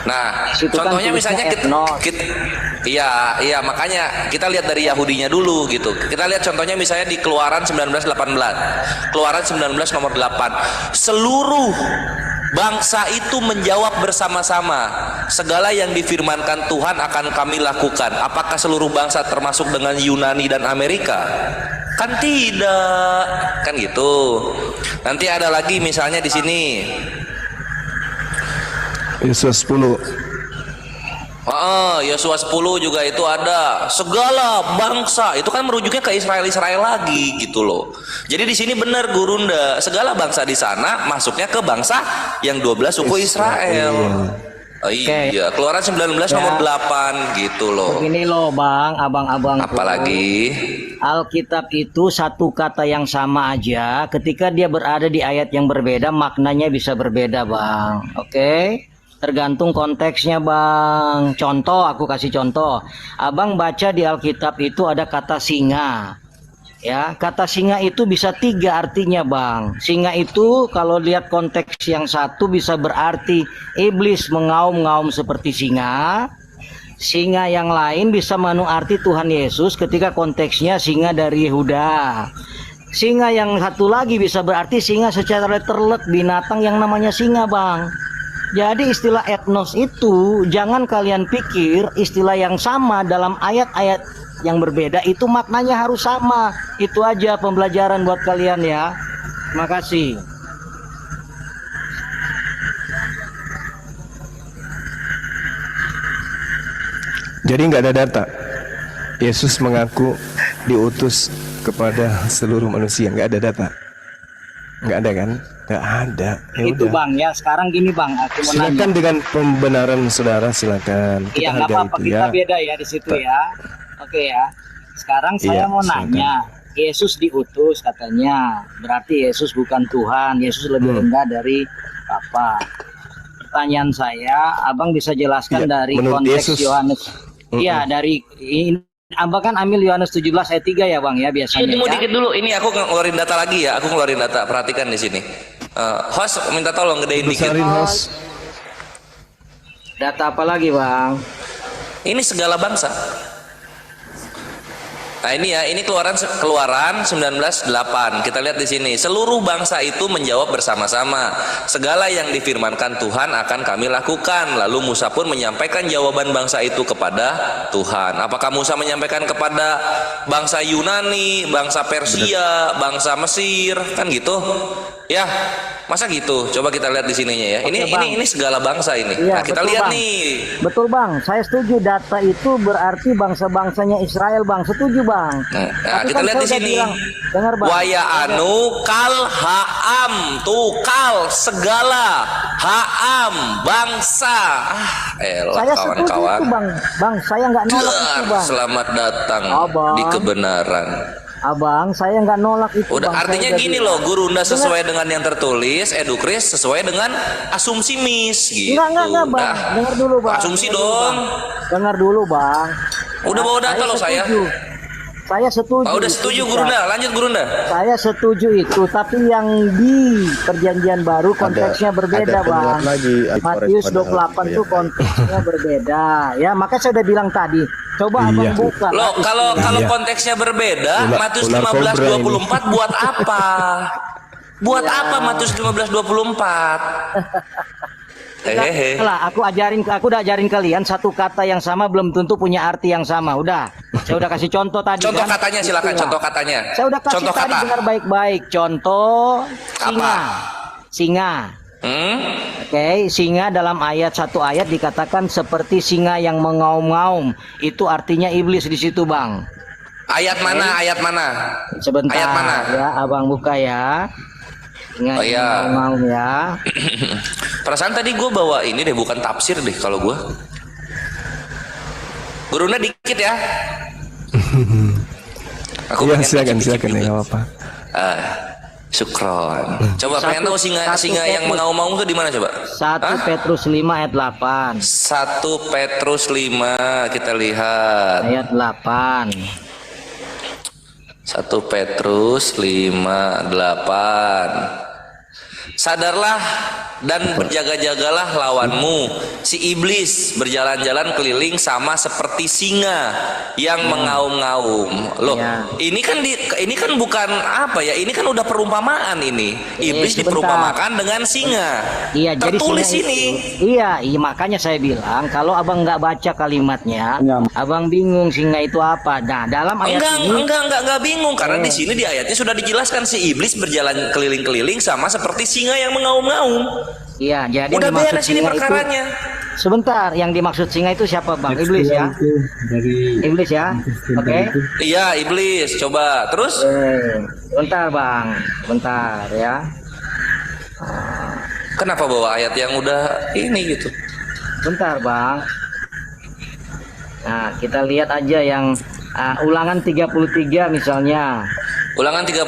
Nah, Situ kan contohnya misalnya tulisnya kita iya makanya kita lihat dari Yahudinya dulu gitu. Kita lihat contohnya misalnya di Keluaran 19:18. Keluaran 19 nomor 8. Seluruh bangsa itu menjawab bersama-sama, segala yang difirmankan Tuhan akan kami lakukan. Apakah seluruh bangsa termasuk dengan Yunani dan Amerika? Kan tidak, kan gitu. Nanti ada lagi misalnya di sini. Yesus 10. Yosua 10 juga itu ada segala bangsa, itu kan merujuknya ke Israel lagi gitu loh. Jadi di sini benar Gurunda, segala bangsa di sana masuknya ke bangsa yang 12 suku Israel. Iya, Keluaran 19 nomor 8 gitu loh. Begini loh, Bang, abang-abang. Apalagi Alkitab itu satu kata yang sama aja, ketika dia berada di ayat yang berbeda, maknanya bisa berbeda, Bang. Oke? Tergantung konteksnya, Bang. Contoh, aku kasih contoh. Abang baca di Alkitab itu ada kata singa. Ya, kata singa itu bisa 3 artinya, Bang. Singa itu kalau lihat konteks yang satu bisa berarti iblis mengaum-ngaum seperti singa. Singa yang lain bisa arti Tuhan Yesus ketika konteksnya singa dari Yehuda. Singa yang satu lagi bisa berarti singa secara terlek, binatang yang namanya singa, Bang. Jadi istilah etnos itu jangan kalian pikir istilah yang sama dalam ayat-ayat yang berbeda itu maknanya harus sama. Itu aja pembelajaran buat kalian ya. Makasih. Jadi nggak ada data. Yesus mengaku diutus kepada seluruh manusia, nggak ada data. Nggak ada kan? Nggak ada. Ya Itu udah. Bang ya. Sekarang gini Bang, aku mau Silakan nanya. dengan pembenaran saudara, silakan. Kita Iya nggak hargai apa-apa, itu kita ya. beda ya di situ ya. Oke ya. Sekarang saya Iya, mau silakan. nanya. Yesus diutus katanya. Berarti Yesus bukan Tuhan. Yesus lebih rendah dari Bapa. Pertanyaan saya, Abang bisa jelaskan Iya, dari menurut konteks Yesus. Yohanes. Iya, dari ini Abang kan ambil Yohanes 17 ayat 3 ya Bang ya biasanya. tunggu Ya? dikit dulu, ini aku ngeluarin data lagi ya. Aku ngeluarin data, perhatikan di sini. Host minta tolong gedein dikit. Besarin host. Data apa lagi Bang? Ini segala bangsa. Nah ini ya, ini keluaran 19:8. Kita lihat di sini. Seluruh bangsa itu menjawab bersama-sama. Segala yang difirmankan Tuhan akan kami lakukan. Lalu Musa pun menyampaikan jawaban bangsa itu kepada Tuhan. Apakah Musa menyampaikan kepada bangsa Yunani, bangsa Persia, bangsa Mesir, kan gitu? Ya, masa gitu? Coba kita lihat di sininya ya. Oke, Bang. Ini segala bangsa ini. Iya, Nah, kita betul, lihat Bang. nih. Betul Bang, saya setuju data itu berarti bangsa-bangsanya Israel Bang, setuju Bang. Nah, Tapi kita kan lihat saya di udah sini. bilang, dengar Bang. Waya anu kal haam, tuh kal segala haam bangsa. Elah Saya setuju kawan-kawan. itu Bang. Bang, saya nggak nolak itu Dar, Bang. selamat datang Abang. di kebenaran. Abang, saya nggak nolak itu Udah, Bang. artinya Saya udah gini bilang. loh, Gurunda sesuai dengan yang tertulis, Edukris sesuai dengan asumsi Miss gitu. Enggak Bang. Dah. Dengar dulu Bang. Asumsi Dengar dulu, dong. Bang. Dengar dulu Bang. Udah bawa data loh saya. setuju. Saya setuju. Udah itu setuju bisa. Gurunda, lanjut Gurunda. Saya setuju itu, tapi yang di perjanjian baru konteksnya berbeda, ada penguat Bang. lagi, Matius pada 28 hal itu konteksnya berbeda. Ya, makanya saya udah bilang tadi. Coba Iya. Abang buka. Loh, kalau Iya. konteksnya berbeda, Ular- Matius ular 15:24 buat apa? Buat Ya. apa Matius 15:24? Hehehe. Lah, aku udah ajarin kalian satu kata yang sama belum tentu punya arti yang sama. Udah. Saya udah kasih contoh tadi. Contoh kan? katanya silakan, Istilah. contoh katanya. Saya udah kasih Contoh tadi, kata. dengar baik-baik. Contoh singa. Singa. Oke, singa dalam satu ayat dikatakan seperti singa yang mengaum-ngaum. Itu artinya iblis di situ, Bang. Ayat mana? Ayat mana? Sebentar Ayat mana? ya, Abang buka ya. Singa Oh, yang iya. mengaum ya. Perasaan tadi gue bawa ini deh, bukan tafsir deh kalau gue. Guruna dikit ya. Aku Iya, pengen silakan cicip-cicip ya, juga. nggak apa-apa. Syukron. Coba pengen tahu singa satu yang Petrus. mengaum-ngaum tuh di mana coba? 1 Hah? Petrus 5 ayat 8. 1 Petrus 5 kita lihat. Ayat 8. 1 Petrus 5:8. Sadarlah dan berjaga-jagalah lawanmu, si iblis berjalan-jalan keliling sama seperti singa yang mengaum-ngaum. Loh, Ya. ini kan bukan apa ya? Ini kan udah perumpamaan ini. Iblis sebentar. diperumpamakan dengan singa. Iya, jadi Tertulis singa ini. Iya, makanya saya bilang kalau abang nggak baca kalimatnya, abang bingung singa itu apa. Nah, dalam ayat ini Enggak bingung karena di sini di ayatnya sudah dijelaskan si iblis berjalan keliling-keliling sama seperti singa yang mengaum-ngaum. iya, jadi Udah yang dimaksud beres ini singa perkaranya. sebentar, yang dimaksud singa itu siapa, Bang? Iblis ya? Iblis ya? Oke. Iya, iblis. Coba terus. Bentar, Bang. Bentar ya. Kenapa bawa ayat yang udah ini gitu? Bentar, Bang. Nah, kita lihat aja yang Ulangan 33 misalnya. Ulangan 33,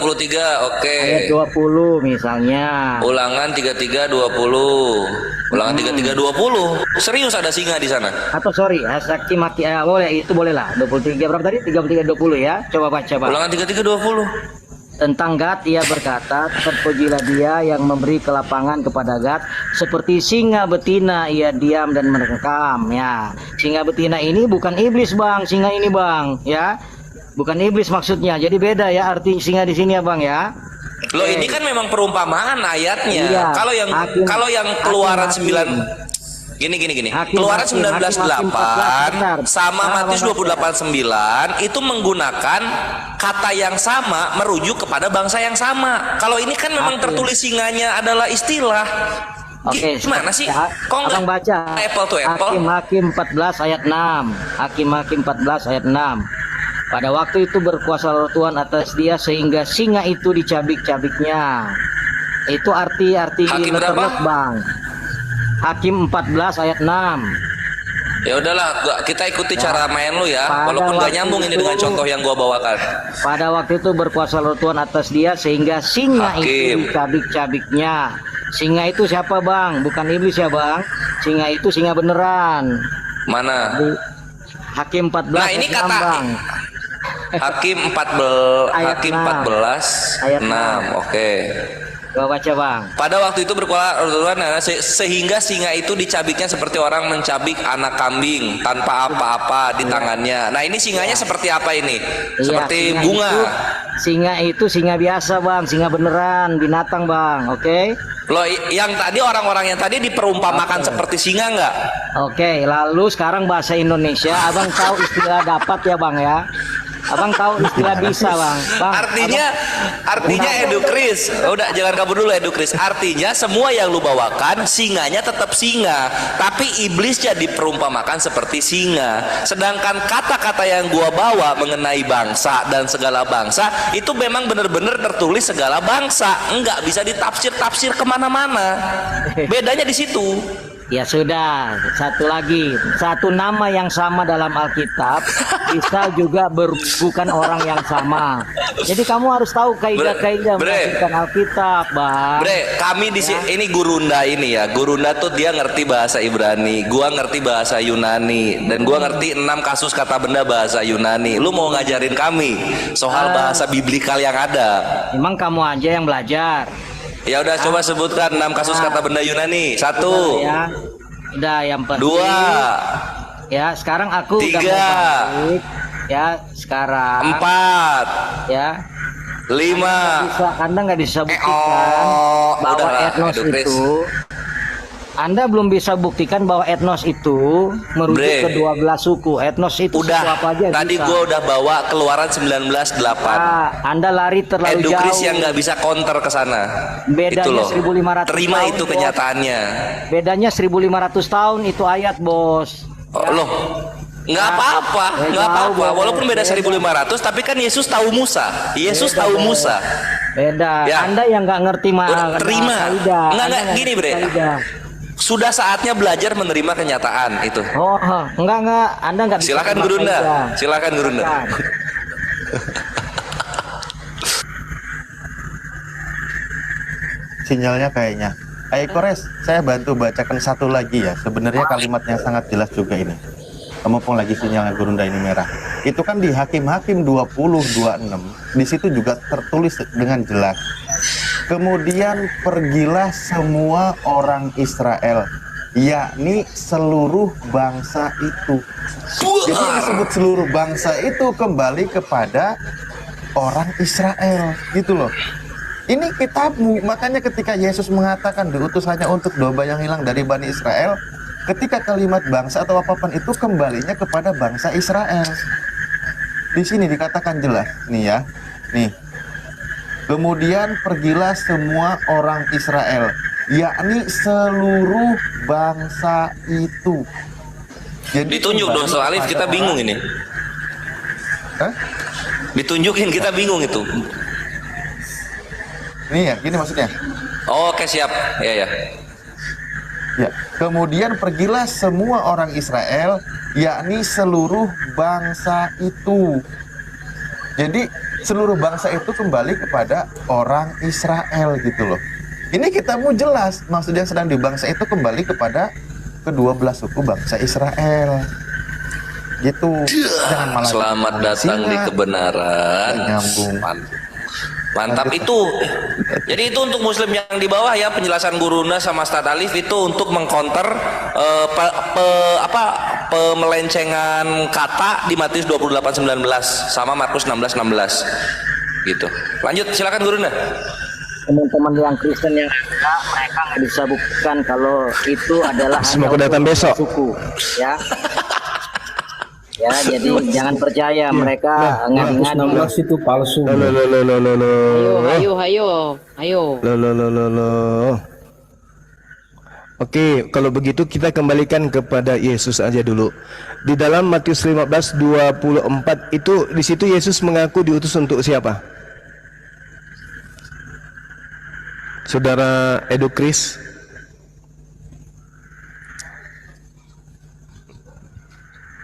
oke. Ayat 20 misalnya. Ulangan 33 20. Ulangan 33 20. Serius ada singa di sana? Atau sorry, saksi maki boleh, itu boleh lah. 23 berapa tadi? 33 20 ya. Coba baca, Bang. Ulangan 33 20. Tentang Gad ia berkata, terpujilah dia yang memberi kelapangan kepada Gad, seperti singa betina ia diam dan merekam. Ya, singa betina ini bukan iblis, Bang. Singa ini, Bang, ya. Bukan iblis maksudnya. Jadi beda ya arti singa di sini ya, Bang ya. Loh, ini kan memang perumpamaan ayatnya. Iya. Kalau yang Keluaran 9 gini. Keluaran 19:8 sama Matius 28:9 itu menggunakan kata yang sama merujuk kepada bangsa yang sama. Kalau ini kan memang tertulis singanya adalah istilah. Oke, Gimana sih? Kok Abang nggak baca apple to apple? Hakim 14 ayat 6. Hakim 14 ayat 6. Pada waktu itu berkuasa Tuhan atas dia sehingga singa itu dicabik-cabiknya. Itu arti Hakim berapa? letterlock, Bang. Hakim 14 ayat 6. Ya udahlah, kita ikuti cara main lu ya. Pada Walaupun nggak waktu nyambung ini itu- dengan contoh yang gua bawakan. Pada waktu itu berkuasa Tuhan atas dia sehingga singa Hakim. itu dicabik-cabiknya. Singa itu siapa, Bang? Bukan iblis ya, Bang. Singa itu singa beneran. Mana? Hakim 14 Nah, ini ayat 6, kata Bang. Hakim 14 Ayat Hakim 6. 14 Ayat 6. Oke. Coba baca, Bang. Pada waktu itu berkuasa Tuhan sehingga singa itu dicabiknya seperti orang mencabik anak kambing tanpa apa-apa di tangannya. Nah, ini singanya seperti apa ini? Iya, Seperti singa bunga. Singa itu singa biasa, Bang. Singa beneran, binatang, Bang. Oke. Loh, yang tadi orang-orang yang tadi diperumpamakan seperti singa nggak? Oke, lalu sekarang bahasa Indonesia. Abang tahu istilah dapat ya, Bang ya? Abang tahu istilah bisa, Bang. Bang, Artinya edukris. Udah, jangan kabur dulu edukris. Artinya semua yang lu bawakan singanya tetap singa, tapi iblisnya diperumpamakan seperti singa. Sedangkan kata-kata yang gua bawa mengenai bangsa dan segala bangsa itu memang benar-benar tertulis segala bangsa, enggak bisa ditafsir-tafsir kemana-mana. Bedanya di situ. Ya sudah, satu lagi, satu nama yang sama dalam Alkitab bisa juga bukan orang yang sama. Jadi kamu harus tahu kaidah-kaidah menafsirkan Alkitab, Bang. Bre, kami di sini ini Gurunda ini ya. Gurunda tuh dia ngerti bahasa Ibrani, gua ngerti bahasa Yunani, dan gua ngerti 6 kasus kata benda bahasa Yunani. Lu mau ngajarin kami soal bahasa biblikal yang ada? Memang kamu aja yang belajar. Ya udah, coba sebutkan 6 kasus kata benda Yunani. 1. Ya. Udah, yang penting. 2. Ya, sekarang aku 3. udah mau balik. Ya, sekarang 4. ya. 5. Anda nggak bisa buktikan bahwa udahlah, etnos Edu Chris. itu Anda belum bisa buktikan bahwa etnos itu merujuk Bre. ke 12 suku. Etnos itu suku Udah, apa aja tadi bisa. gue udah bawa keluaran 1908. Anda lari terlalu Edukris jauh. yang nggak bisa counter ke sana. Bedanya Itu loh. 1500 Terima tahun, itu Bos. kenyataannya. Bedanya 1500 tahun itu ayat, Bos. Oh, loh. Nggak apa-apa, nggak jauh, apa-apa. Bos. Walaupun beda Beda. 1500, tapi kan Yesus tahu Musa. Yesus tahu Musa. Beda. Ya. Anda yang nggak ngerti Udah, terima. Nggak, gini, Bre. Kaidah. Sudah saatnya belajar menerima kenyataan itu. Oh, enggak. Anda enggak bisa. Silakan terima Gurunda. kaidah. Silakan Gurunda. Silakan. Sinyalnya kayaknya. Ayo Kores, saya bantu bacakan satu lagi ya. Sebenarnya kalimatnya sangat jelas juga ini. Mumpung lagi sinyalnya Gurunda ini merah. Itu kan di Hakim-Hakim 20:26. Di situ juga tertulis dengan jelas. Kemudian pergilah semua orang Israel, yakni seluruh bangsa itu. Jadi yang disebut seluruh bangsa itu kembali kepada orang Israel, gitu loh. Ini kitabmu, makanya ketika Yesus mengatakan diutus hanya untuk domba yang hilang dari Bani Israel, ketika kalimat bangsa atau apapun itu kembalinya kepada bangsa Israel. Di sini dikatakan jelas, nih ya, nih. Kemudian pergilah semua orang Israel, yakni seluruh bangsa itu. Jadi Ditunjuk dong, kembali Soalif, kepada kita bingung orang- ini. Hah? Ditunjukin, kita bingung itu. Nih ya, gini maksudnya. Oke, siap. Ya. Ya, kemudian pergilah semua orang Israel, yakni seluruh bangsa itu. Jadi seluruh bangsa itu kembali kepada orang Israel gitu loh. Ini kitabmu jelas, maksud yang sedang di bangsa itu kembali kepada kedua belah suku bangsa Israel. Gitu. Jangan malah Selamat datang di singa. kebenaran. Nyambung. Mantap itu. Jadi itu untuk muslim yang di bawah ya, penjelasan Gurunda sama Ustaz Alif itu untuk mengcounter pemelencengan kata di Matius 28:19 sama Markus 16:16 gitu. Lanjut, silakan Gurunda. Teman-teman yang Kristen yang ada, mereka nggak bisa buktikan kalau itu adalah Semoga hanya datang untuk besok. suku, ya. Ya, jadi jangan percaya mereka ngadi-ngadi. itu palsu. Ayo. Oke, kalau begitu kita kembalikan kepada Yesus aja dulu. Di dalam Matius 15:24 itu di situ Yesus mengaku diutus untuk siapa? Saudara Edukris?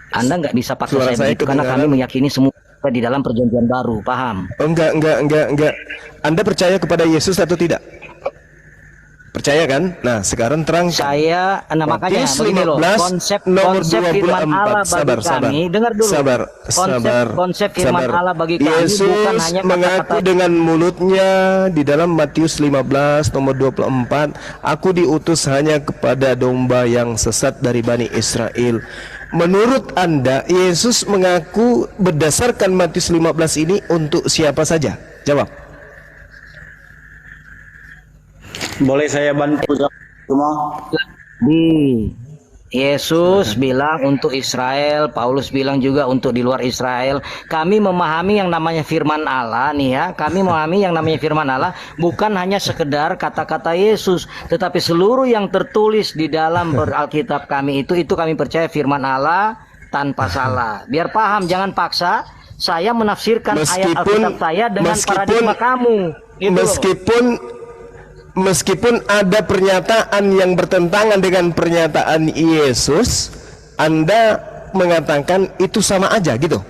Anda nggak bisa paksa Suara saya saya begitu karena kami kedengaran. meyakini semua di dalam perjanjian baru, paham? Oh, enggak. Anda percaya kepada Yesus atau tidak? Percaya kan? Nah, sekarang terang. Saya, makanya Matius begini loh, 15 konsep nomor firman 24. Allah bagi Sabar. kami, dengar dulu. Konsep firman Allah bagi kami Yesus bukan hanya mengaku kata-kata. dengan mulutnya di dalam Matius 15 nomor 24, aku diutus hanya kepada domba yang sesat dari Bani Israel. Menurut Anda, Yesus mengaku berdasarkan Matius 15 ini untuk siapa saja? Jawab. Boleh saya bantu semua? Yesus bilang untuk Israel, Paulus bilang juga untuk di luar Israel. Kami memahami yang namanya firman Allah nih ya. Kami memahami yang namanya firman Allah bukan hanya sekedar kata-kata Yesus, tetapi seluruh yang tertulis di dalam Alkitab kami itu kami percaya firman Allah tanpa salah. Biar paham, jangan paksa saya menafsirkan ayat Alkitab saya dengan paradigma kamu. Gitu loh. Meskipun ada pernyataan yang bertentangan dengan pernyataan Yesus, Anda mengatakan itu sama aja gitu.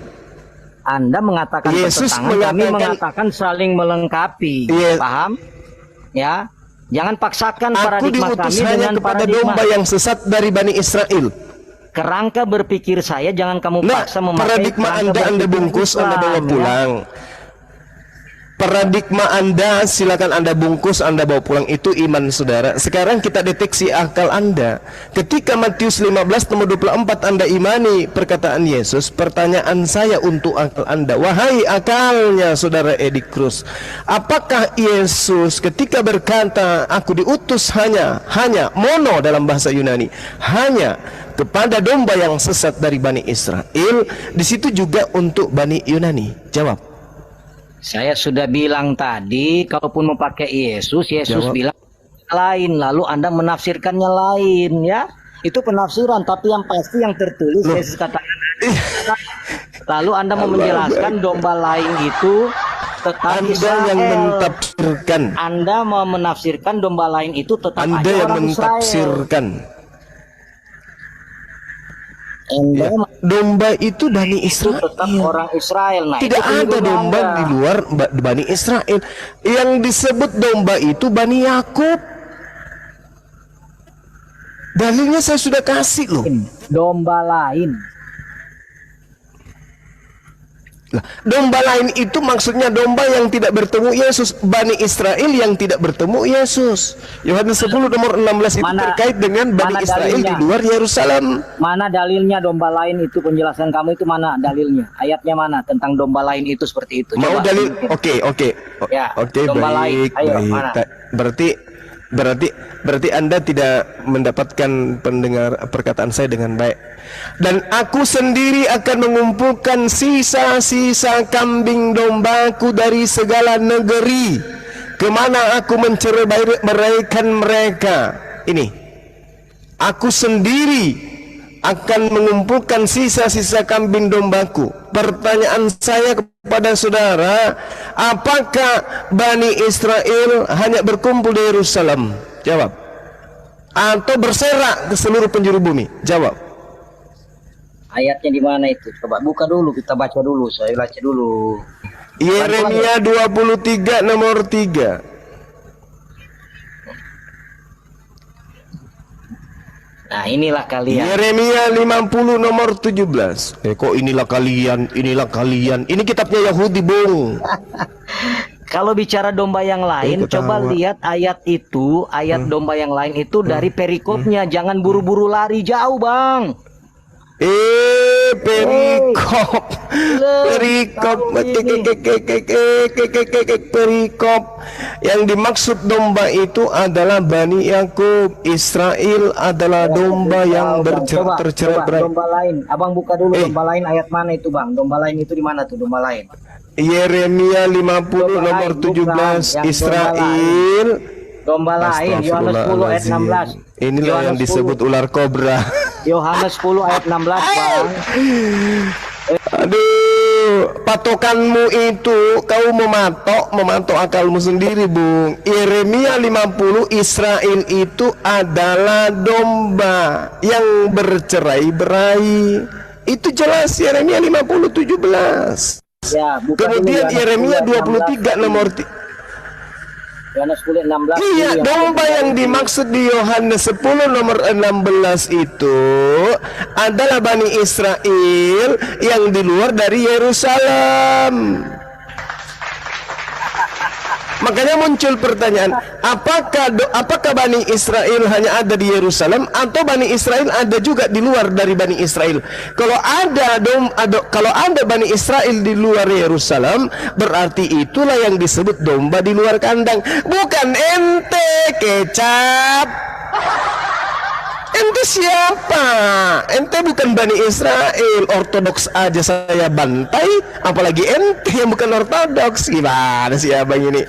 Anda mengatakan Yesus bertentangan, kami mengatakan saling melengkapi. Paham? Ya. Jangan paksakan Aku paradigma diutus kami hanya dengan kepada paradigma. domba yang sesat dari Bani Israel. Kerangka berpikir saya jangan kamu Nah, paksa memakai paradigma kerangka Anda berpikir bungkus, Islam, Anda bawa ya. pulang. Paradigma Anda silakan Anda bungkus, Anda bawa pulang, itu iman saudara. Sekarang kita deteksi akal Anda. Ketika Matius 15 nomor 24 Anda imani perkataan Yesus, pertanyaan saya untuk akal Anda, wahai akalnya saudara Edi Cruz, apakah Yesus ketika berkata aku diutus hanya mono dalam bahasa Yunani, hanya kepada domba yang sesat dari Bani Israel, di situ juga untuk Bani Yunani? Jawab. Saya sudah bilang tadi, kalaupun mau pakai Yesus Jawab. bilang lain, lalu Anda menafsirkannya lain, ya. Itu penafsiran, tapi yang pasti yang tertulis Yesus katakan. Lalu Anda mau menjelaskan domba lain itu tetap Anda Israel. yang mentafsirkan. Anda mau menafsirkan domba lain itu tetap Anda aja yang orang Israel. mentafsirkan. Anda Domba itu Bani itu Israel. tetap orang Israel. Nah, Tidak itu ada keliru domba Anda. di luar Bani Israel. Yang disebut domba itu Bani Yakub. Dalilnya saya sudah kasih loh. Domba lain. Lah, domba lain itu maksudnya domba yang tidak bertemu Yesus, Bani Israel yang tidak bertemu Yesus. Yohanes 10 nomor 16 itu terkait dengan Bani Israel di luar Yerusalem. Mana dalilnya domba lain itu? Penjelasan kamu itu mana dalilnya? Ayatnya mana tentang domba lain itu seperti itu? Mau Coba dalil? tunjukin. Oke. Ya, Oke, domba lain. baik, Ayo, baik. mana? Berarti Anda tidak mendapatkan pendengar perkataan saya dengan baik. Dan aku sendiri akan mengumpulkan sisa-sisa kambing dombaku dari segala negeri, kemana aku menceraikan mereka. Ini, aku sendiri akan mengumpulkan sisa-sisa kambing dombaku. Pertanyaan saya kepada saudara, apakah Bani Israel hanya berkumpul di Yerusalem? Jawab. Atau berserak ke seluruh penjuru bumi? Jawab. Ayatnya di mana itu? Coba buka dulu, kita baca dulu. Saya baca dulu. Yeremia 23 nomor 3. Nah, inilah kalian. Yeremia 50 nomor 17. Kok inilah kalian, inilah kalian. Ini kitabnya Yahudi, Bung. Kalau bicara domba yang lain, coba lihat ayat itu, ayat domba yang lain itu dari perikopnya. Jangan buru-buru lari jauh, Bang. Perikop, perikop. Yang dimaksud domba itu adalah Bani Yakub. Israel adalah domba yang tercerai-berai. Domba lain, abang buka dulu domba lain ayat mana itu, Bang? Domba lain itu di mana tuh domba lain? Yeremia 50 nomor 17. Israel. Domba lain, Yohanes 10 ayat 16. Inilah yang disebut ular kobra. Yohanes 10 ayat 16, Bang. Aduh, patokanmu itu kau mematok akalmu sendiri, Bung. Yeremia 50, Israel itu adalah domba yang bercerai-berai. Itu jelas Yeremia 50 17. Ya, kemudian Yeremia 23 nomor Yohanes 10 16. Iya, domba yang dimaksud di Yohanes 10 nomor 16 itu adalah Bani Israel yang di luar dari Yerusalem. Makanya muncul pertanyaan, apakah Bani Israel hanya ada di Yerusalem atau Bani Israel ada juga di luar dari Bani Israel? Kalau ada Bani Israel di luar Yerusalem, berarti itulah yang disebut domba di luar kandang. Bukan ente, kecap. Ente siapa? Ente bukan Bani Israel. Ortodoks aja saya bantai, apalagi ente yang bukan ortodoks. Gimana sih abang ini?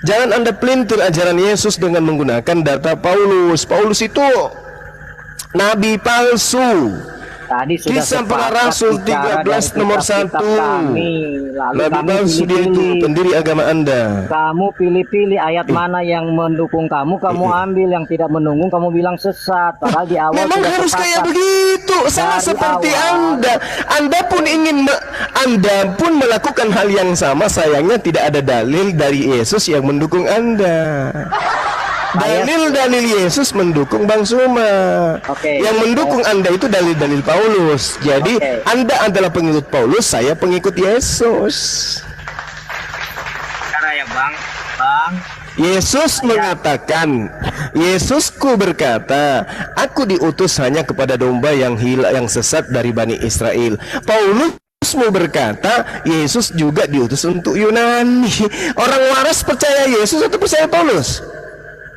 Jangan Anda pelintir ajaran Yesus dengan menggunakan data Paulus. Paulus itu nabi palsu. Tadi sudah Kisah para Rasul 13 nomor 1. Nabi palsu dia itu pendiri agama Anda. Kamu pilih-pilih ayat mana yang mendukung kamu ambil, yang tidak mendukung kamu bilang sesat. Padahal di awal memang harus kayak begitu, sama seperti Anda. Anda pun melakukan hal yang sama, sayangnya tidak ada dalil dari Yesus yang mendukung Anda. dalil-dalil Yesus mendukung Bang Suma. Oke. Yang mendukung Anda itu dalil-dalil Paulus. Jadi Anda adalah pengikut Paulus, saya pengikut Yesus. Cara ya Bang. Yesus mengatakan, Yesusku berkata, aku diutus hanya kepada domba yang hilang, yang sesat dari Bani Israel. Paulus mau berkata, Yesus juga diutus untuk Yunani. Orang waras percaya Yesus atau percaya Paulus?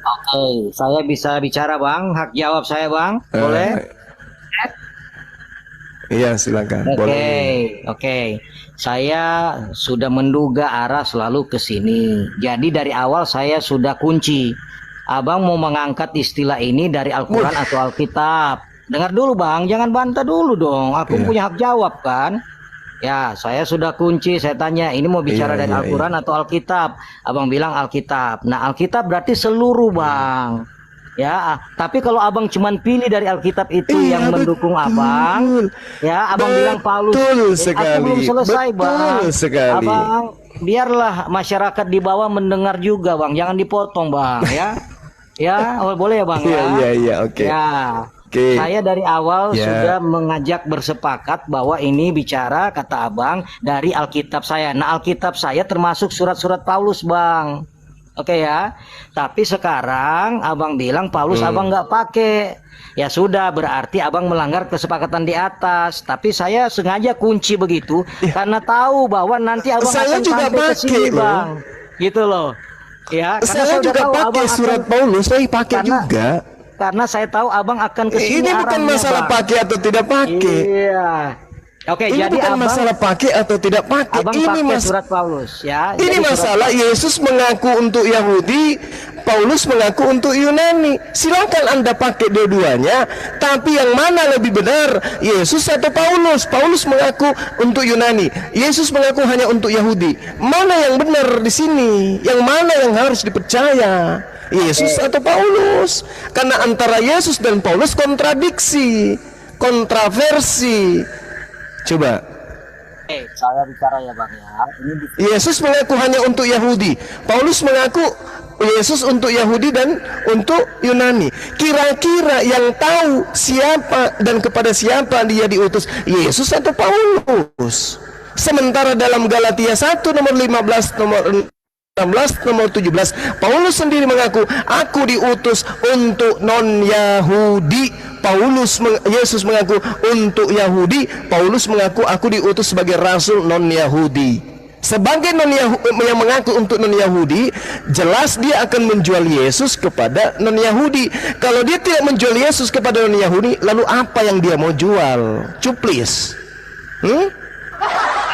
Oke, saya bisa bicara Bang, hak jawab saya Bang, boleh? Iya silakan. Oke. Saya sudah menduga arah selalu ke sini. Jadi dari awal saya sudah kunci. Abang mau mengangkat istilah ini dari Al-Quran atau Alkitab. Dengar dulu Bang, jangan bantah dulu dong. Aku punya hak jawab kan. Ya, saya sudah kunci. Saya tanya, ini mau bicara dari Al-Quran atau Alkitab? Abang bilang Alkitab. Nah, Alkitab berarti seluruh Bang. Ya, tapi kalau abang cuman pilih dari Alkitab itu yang mendukung abang, ya abang bilang Paulus. Aku belum selesai Bang. Abang, biarlah masyarakat di bawah mendengar juga Bang, jangan dipotong Bang ya. Ya, boleh ya Bang ya. Iya, oke. Ya. Saya dari awal sudah mengajak bersepakat bahwa ini bicara kata abang dari Alkitab saya. Nah, Alkitab saya termasuk surat-surat Paulus Bang. Oke ya, tapi sekarang abang bilang Paulus abang nggak pakai. Ya sudah, berarti abang melanggar kesepakatan di atas. Tapi saya sengaja kunci begitu karena tahu bahwa nanti abang saya akan juga sampai ke sini pakai Bang. Gitu loh. Ya, karena saya juga tahu pakai surat Paulus, saya pakai juga. Karena saya tahu abang akan ke sini. Ini bukan masalah Bang. pakai atau tidak pakai. Iya. Oke, ini jadi bukan abang, masalah pakai atau tidak pakai. Abang ini pakai surat Paulus ya. Ini masalah Yesus mengaku untuk Yahudi, Paulus mengaku untuk Yunani. Silakan Anda pakai dua-duanya, tapi yang mana lebih benar, Yesus atau Paulus? Paulus mengaku untuk Yunani, Yesus mengaku hanya untuk Yahudi. Mana yang benar di sini? Yang mana yang harus dipercaya? Yesus atau Paulus? Karena antara Yesus dan Paulus kontradiksi, kontroversi. Coba. Saya bicara ya Bang ya. Yesus mengaku hanya untuk Yahudi. Paulus mengaku Yesus untuk Yahudi dan untuk Yunani. Kira-kira yang tahu siapa dan kepada siapa dia diutus, Yesus atau Paulus? Sementara dalam Galatia 1 nomor 15 nomor 16 nomor 17 Paulus sendiri mengaku, aku diutus untuk non-Yahudi. Yesus mengaku untuk Yahudi, Paulus mengaku aku diutus sebagai rasul non-Yahudi. Sebagai yang mengaku untuk non-Yahudi, jelas dia akan menjual Yesus kepada non-Yahudi. Kalau dia tidak menjual Yesus kepada non-Yahudi, lalu apa yang dia mau jual? Cuplis?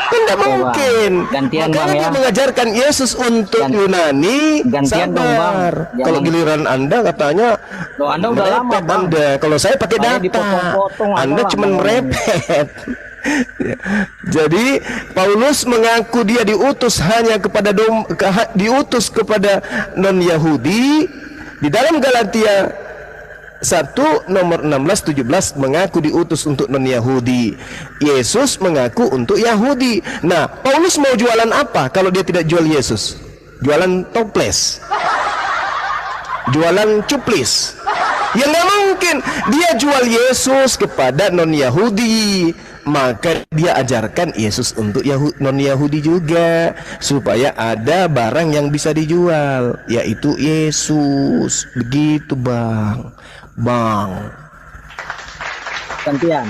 Tidak mungkin. Gantian Makanya Bang dia ya. mengajarkan Yesus untuk Yunani. Gantian dong Bang. Kalau giliran Anda katanya Anda udah lama Bang. Kalau saya pakai data, Anda cuma merepet. Ya. Jadi Paulus mengaku dia diutus hanya kepada diutus kepada non-Yahudi. Di dalam Galatia 1 nomor 16-17 mengaku diutus untuk non-Yahudi. Yesus mengaku untuk Yahudi. Nah, Paulus mau jualan apa kalau dia tidak jual Yesus? Jualan toples, jualan cuplis. Ya nggak mungkin. Dia jual Yesus kepada non-Yahudi, maka dia ajarkan Yesus untuk non-Yahudi juga, supaya ada barang yang bisa dijual, yaitu Yesus. Begitu Bang. Gantian.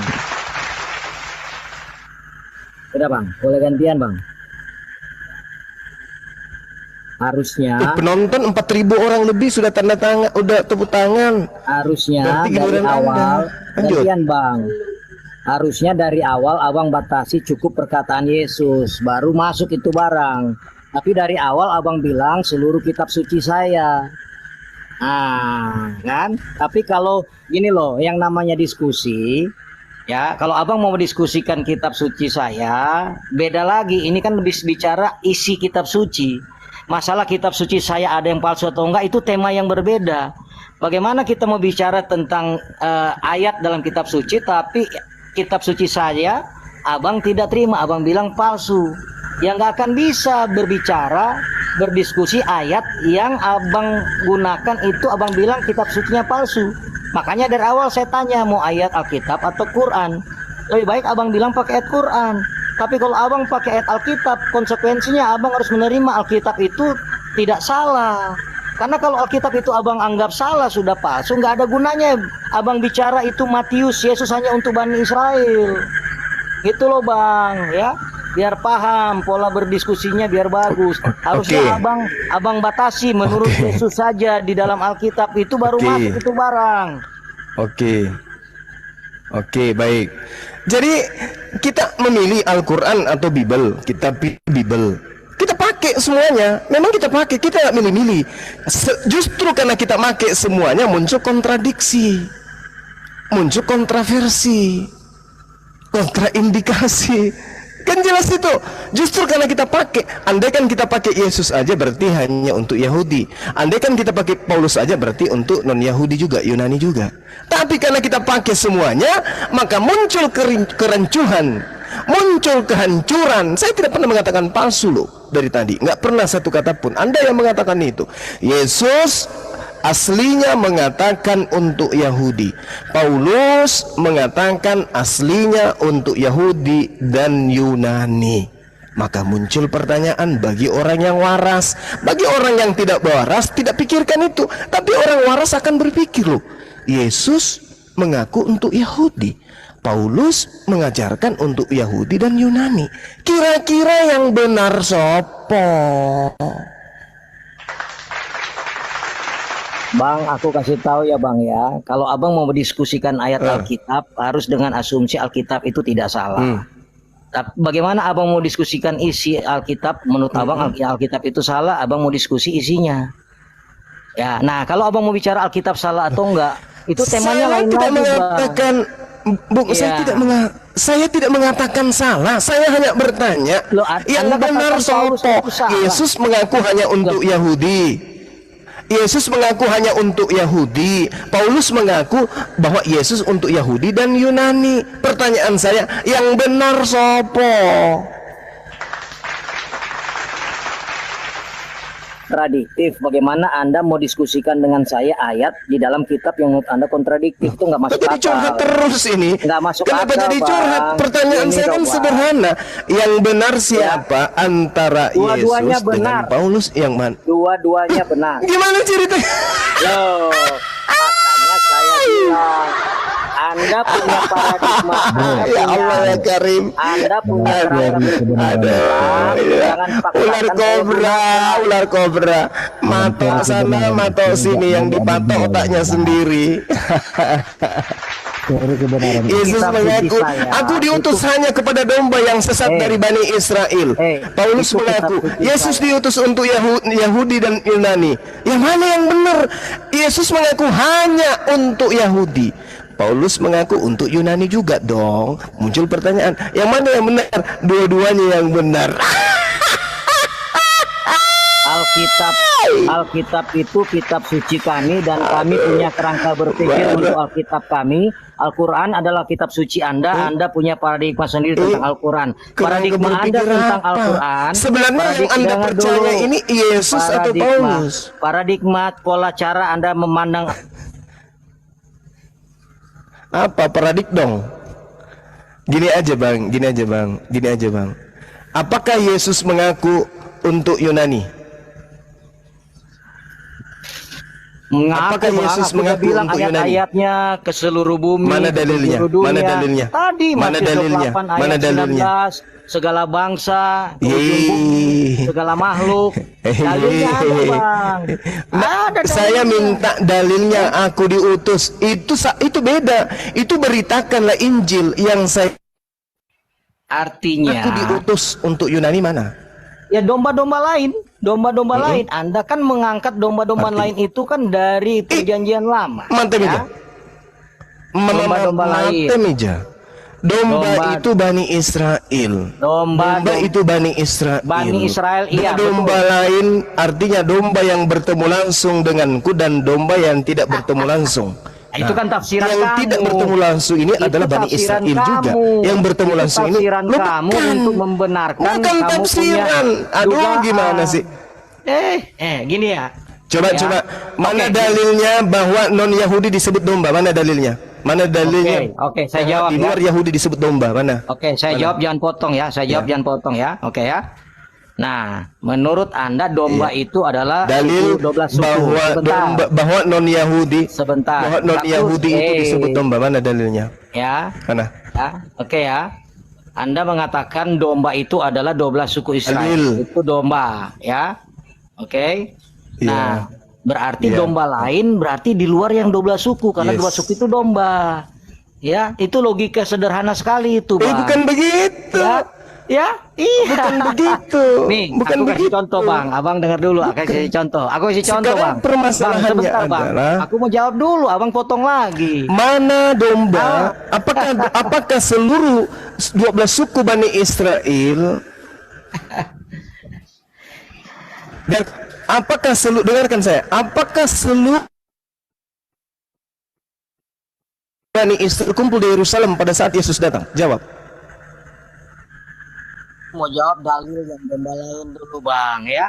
Udah Bang, boleh gantian Bang. Harusnya penonton 4.000 orang lebih sudah tanda tangan, udah tepuk tangan. Harusnya dari awal gantian Bang. Harusnya dari awal abang batasi cukup perkataan Yesus, baru masuk itu barang. Tapi dari awal abang bilang seluruh kitab suci saya. Kan? Tapi kalau gini loh, yang namanya diskusi, ya kalau abang mau mendiskusikan kitab suci saya, beda lagi. Ini kan lebih bicara isi kitab suci. Masalah kitab suci saya ada yang palsu atau enggak, itu tema yang berbeda. Bagaimana kita mau bicara tentang ayat dalam kitab suci, tapi kitab suci saya abang tidak terima, abang bilang palsu. Ya nggak akan bisa berbicara berdiskusi ayat yang abang gunakan itu abang bilang kitab sucinya palsu. Makanya dari awal saya tanya mau ayat Alkitab atau Quran. Lebih baik abang bilang pakai ayat Quran. Tapi kalau abang pakai ayat Alkitab, konsekuensinya abang harus menerima Alkitab itu tidak salah. Karena kalau Alkitab itu abang anggap salah, sudah palsu, nggak ada gunanya abang bicara itu Matius, Yesus hanya untuk Bani Israel. Gitu loh bang, ya. Biar paham pola berdiskusinya biar bagus. Harusnya abang batasi menurut Yesus saja di dalam Alkitab itu baru masuk itu barang. Oke, baik. Jadi kita memilih Al-Quran atau Bible, kita pilih Bible. Kita pakai semuanya. Memang kita pakai, kita nggak milih-milih. Justru karena kita pakai semuanya muncul kontradiksi, muncul kontroversi, kontraindikasi. Kan jelas itu. Justru karena kita pakai, andaikan kita pakai Yesus aja berarti hanya untuk Yahudi. Andaikan kita pakai Paulus aja berarti untuk non-Yahudi juga, Yunani juga. Tapi karena kita pakai semuanya, maka muncul kerancuhan, muncul kehancuran. Saya tidak pernah mengatakan palsu loh dari tadi. Nggak pernah satu kata pun. Anda yang mengatakan itu. Yesus aslinya mengatakan untuk Yahudi. Paulus mengatakan aslinya untuk Yahudi dan Yunani. Maka muncul pertanyaan bagi orang yang waras. Bagi orang yang tidak waras tidak pikirkan itu. Tapi orang waras akan berpikir loh, Yesus mengaku untuk Yahudi, Paulus mengajarkan untuk Yahudi dan Yunani. Kira-kira yang benar sopo? Bang, aku kasih tahu ya bang ya, kalau abang mau mendiskusikan ayat Alkitab harus dengan asumsi Alkitab itu tidak salah. Tapi bagaimana abang mau diskusikan isi Alkitab? Menurut abang Alkitab itu salah, abang mau diskusi isinya. Ya, nah kalau abang mau bicara Alkitab salah atau enggak, itu temanya lain tidak lagi, mengatakan, Bung, ya. saya tidak mengatakan salah. Saya hanya bertanya, yang benar sopo? Yesus mengaku hanya untuk Yahudi. Yesus mengaku hanya untuk Yahudi. Paulus mengaku bahwa Yesus untuk Yahudi dan Yunani. Pertanyaan saya, yang benar sopo? Kontradiktif. Bagaimana Anda mau diskusikan dengan saya ayat di dalam kitab yang menurut Anda kontradiktif? Itu nggak masuk jadi curhat akal. terus ini. Nggak masuk Kenapa akal, jadi curhat? Bang. Pertanyaan Ini saya kan dong, sederhana. Yang benar siapa antara Dua-duanya Yesus dengan benar. Paulus? Yang mana? Dua-duanya benar. Gimana ceritanya? Loh, makanya saya bilang Anda punya paradigma. Ya Allah ya Karim. Anda punya Ada ular kobra, matok sana, matok sini, yang dipatok otaknya sendiri. Yesus mengaku, aku diutus hanya kepada domba yang sesat dari Bani Israel. Paulus mengaku, Yesus diutus untuk Yahudi dan Yunani. Yang mana yang benar? Yesus mengaku hanya untuk Yahudi. Paulus mengaku untuk Yunani juga dong. Muncul pertanyaan, yang mana yang benar? Dua-duanya yang benar. Alkitab itu kitab suci kami dan kami punya kerangka berpikir untuk Alkitab kami. Al-Quran adalah kitab suci Anda. Anda punya paradigma sendiri tentang Al-Quran. Paradigma Anda tentang Al-Quran. Sebenarnya yang Anda percaya ini Yesus atau Paulus? Paradigma pola cara Anda memandang. Apa dong? Gini aja bang. Apakah Yesus mengaku untuk Yunani? Apakah Yesus mengaku bilang untuk Yunani? Ayatnya ke seluruh bumi. Mana dalilnya? Mana dalilnya? Tadi mana dalilnya? Mana dalilnya? Segala bangsa, segala makhluk. Dalilnya ada bang. Ada saya minta dalilnya. Aku diutus. Itu beda. Itu beritakanlah Injil yang saya. Artinya. Aku diutus untuk Yunani mana? Ya domba-domba lain. Domba-domba lain. Anda kan mengangkat domba-domba lain itu kan dari perjanjian lama. Mantap ya? Domba-domba lain. Domba itu Bani Israel. Domba itu Bani Israel. Bani Israel, iya. Domba betul. Lain artinya domba yang bertemu langsung denganku dan domba yang tidak bertemu langsung. Itu kan tafsiran yang kamu. Tidak bertemu langsung ini adalah Bani Israel kamu. Juga. Yang bertemu langsung ini kamu untuk membenarkan bukan kamu tafsiran. Aduh, gimana sih? Gini ya. Coba Ya. coba mana Oke. dalilnya bahwa non Yahudi disebut domba? Mana dalilnya? Mana dalilnya? Oke, saya jawab Di luar ya. Yahudi disebut domba, mana? Oke, saya jawab jangan potong ya. Saya jawab jangan potong ya. Oke ya. Nah, menurut Anda domba itu adalah Dalil suku 12 suku. bahwa Sebentar. bahwa non Yahudi Sebentar. bahwa non Yahudi itu disebut domba, mana dalilnya? Ya. Mana? Ya, oke ya. Anda mengatakan domba itu adalah 12 suku Israel. Dalil. Itu domba, ya. Oke. Iya. Nah, berarti Iya. domba lain berarti di luar yang 12 suku karena Yes. 12 suku itu domba. Ya, itu logika sederhana sekali itu, Bang. Bukan begitu. Ya, iya. Bukan begitu. Nih, Bukan aku kasih begitu. contoh, Bang. Abang dengar dulu, aku kasih contoh. Aku kasih contoh, Sekarang Bang. permasalahannya Bang, sebentar, Bang. adalah- Aku mau jawab dulu, Abang potong lagi. Mana domba? Apakah seluruh 12 suku Bani Israel? Dan apakah seluruh, dengarkan saya, apakah seluruh Bani Israel kumpul di Yerusalem pada saat Yesus datang? Jawab. Mau jawab dalil yang domba lain dulu, Bang, ya.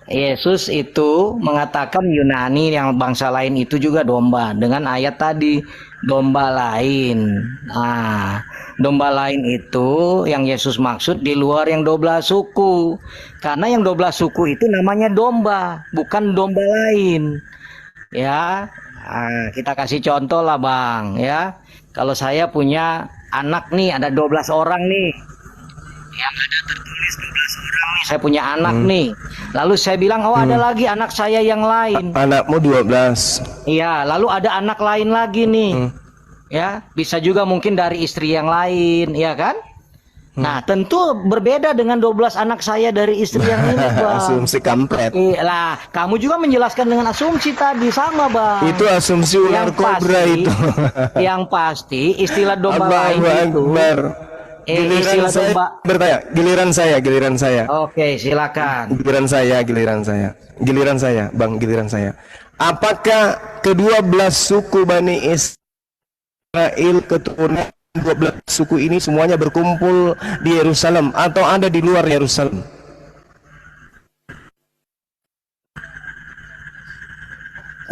Yesus itu mengatakan Yunani yang bangsa lain itu juga domba dengan ayat tadi domba lain. Nah, domba lain itu yang Yesus maksud di luar yang 12 suku. Karena yang 12 suku itu namanya domba, bukan domba lain. Ya. Nah, kita kasih contoh lah, Bang, ya. Kalau saya punya anak nih, ada 12 orang nih. Yang ada tertulis 12 orang nih, saya punya anak nih. Lalu saya bilang, oh ada lagi anak saya yang lain. Anakmu 12. Iya, lalu ada anak lain lagi nih. Ya, bisa juga mungkin dari istri yang lain, ya kan? Nah, tentu berbeda dengan 12 anak saya dari istri yang ini, Bang. Asumsi kampret. Lah, kamu juga menjelaskan dengan asumsi tadi sama, Bang. Itu asumsi ular kobra itu. Yang pasti istilah domba lain Allahu itu. Akbar. Giliran Istilah saya domba. bertanya, giliran saya. Oke, silakan. Giliran saya, Bang, giliran saya. Apakah ke-12 suku Bani Israel, keturunan 12 suku ini semuanya berkumpul di Yerusalem atau ada di luar Yerusalem?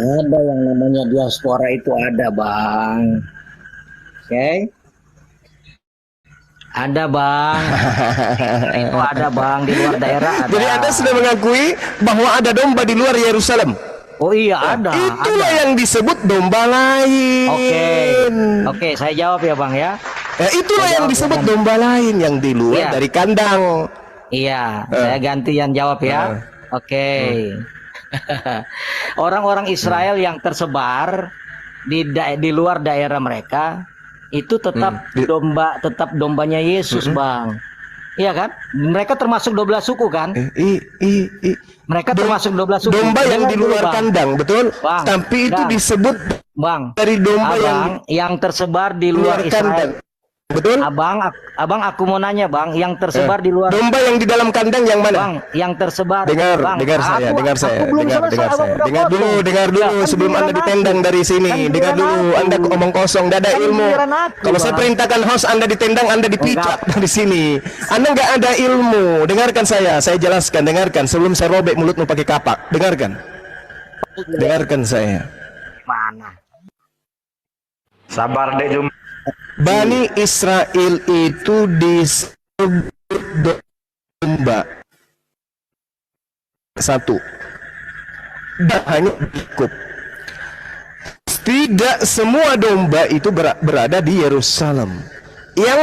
Ada yang namanya diaspora itu ada, Bang. Oke. Ada, Bang. Itu ada, Bang, di luar daerah ada. Jadi Anda sudah mengakui bahwa ada domba di luar Yerusalem. Oh iya, ada. Itulah ada. yang disebut domba lain. Oke, saya jawab ya, Bang, ya. Ya, itulah yang disebut domba lain yang di luar Iya. dari kandang. Iya, saya gantian jawab ya. Oke. Orang-orang Israel yang tersebar di luar daerah mereka itu tetap dombanya Yesus, Bang. Iya kan? Mereka termasuk 12 suku kan? Mereka termasuk 12 suku. Domba yang Dengar di dulu, luar Bang. kandang, betul? Bang, Tapi itu Bang. disebut Bang, dari domba yang tersebar di luar luar kandang. Israel. Betul? Abang aku mau nanya, Bang, yang tersebar di luar Domba yang di dalam kandang yang mana? Bang, yang tersebar. Dengar, Bang, dengar saya. aku belum selesai, Dengar Abang saya. udah Dengar potong. dulu Ya, kan sebelum Anda giliran ditendang aku. dari sini. Kan Dengar giliran dulu, aku. Anda omong kosong, tidak ada Kan ilmu. giliran aku, Kalau saya Bang. perintahkan host Anda ditendang, Anda dipijak dari sini. Anda nggak ada ilmu. Dengarkan saya jelaskan, dengarkan sebelum saya robek mulutmu pakai kapak. Dengarkan saya. Mana? Sabar dek Jum. Bani Israel itu disebut domba. Satu. Dan hanya cukup. Tidak semua domba itu berada di Yerusalem. Yang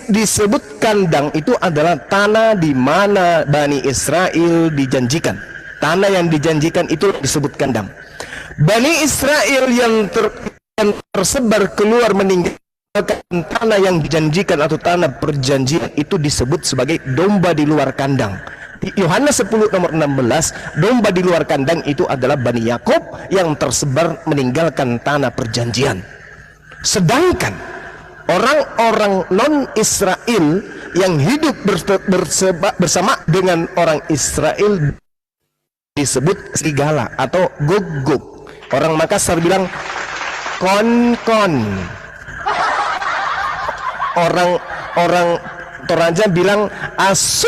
disebut kandang itu adalah tanah di mana Bani Israel dijanjikan. Tanah yang dijanjikan itu disebut kandang. Bani Israel yang tersebar keluar meninggalkan tanah yang dijanjikan atau tanah perjanjian itu disebut sebagai domba di luar kandang. Di Yohanes 10 nomor 16, domba di luar kandang itu adalah Bani Yakub yang tersebar meninggalkan tanah perjanjian. Sedangkan orang-orang non-Israel yang hidup bersama dengan orang Israel disebut serigala atau guguk. Orang Makassar bilang kon-kon. Orang Toraja bilang asu.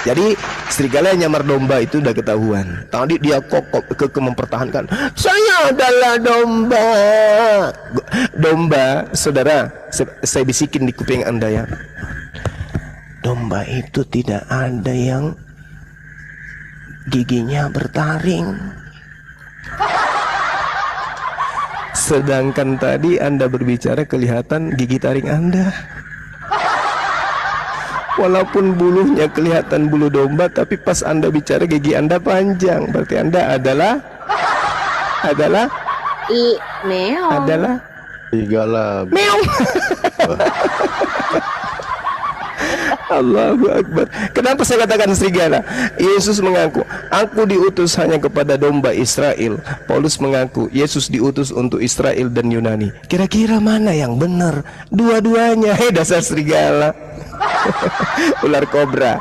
Jadi serigala yang nyamar domba itu udah ketahuan. Tadi dia kokoh mempertahankan, saya adalah domba. Domba, saudara, saya bisikin di kuping Anda ya. Domba itu tidak ada yang giginya bertaring. Sedangkan tadi Anda berbicara kelihatan gigi taring Anda. Walaupun bulunya kelihatan bulu domba, tapi pas Anda bicara gigi Anda panjang. Berarti Anda adalah meong. adalah Serigala. meong. Allahu Akbar. Kenapa saya katakan serigala? Yesus mengaku, aku diutus hanya kepada domba Israel. Paulus mengaku, Yesus diutus untuk Israel dan Yunani. Kira-kira mana yang benar? Dua-duanya. Dasar serigala. Ular kobra.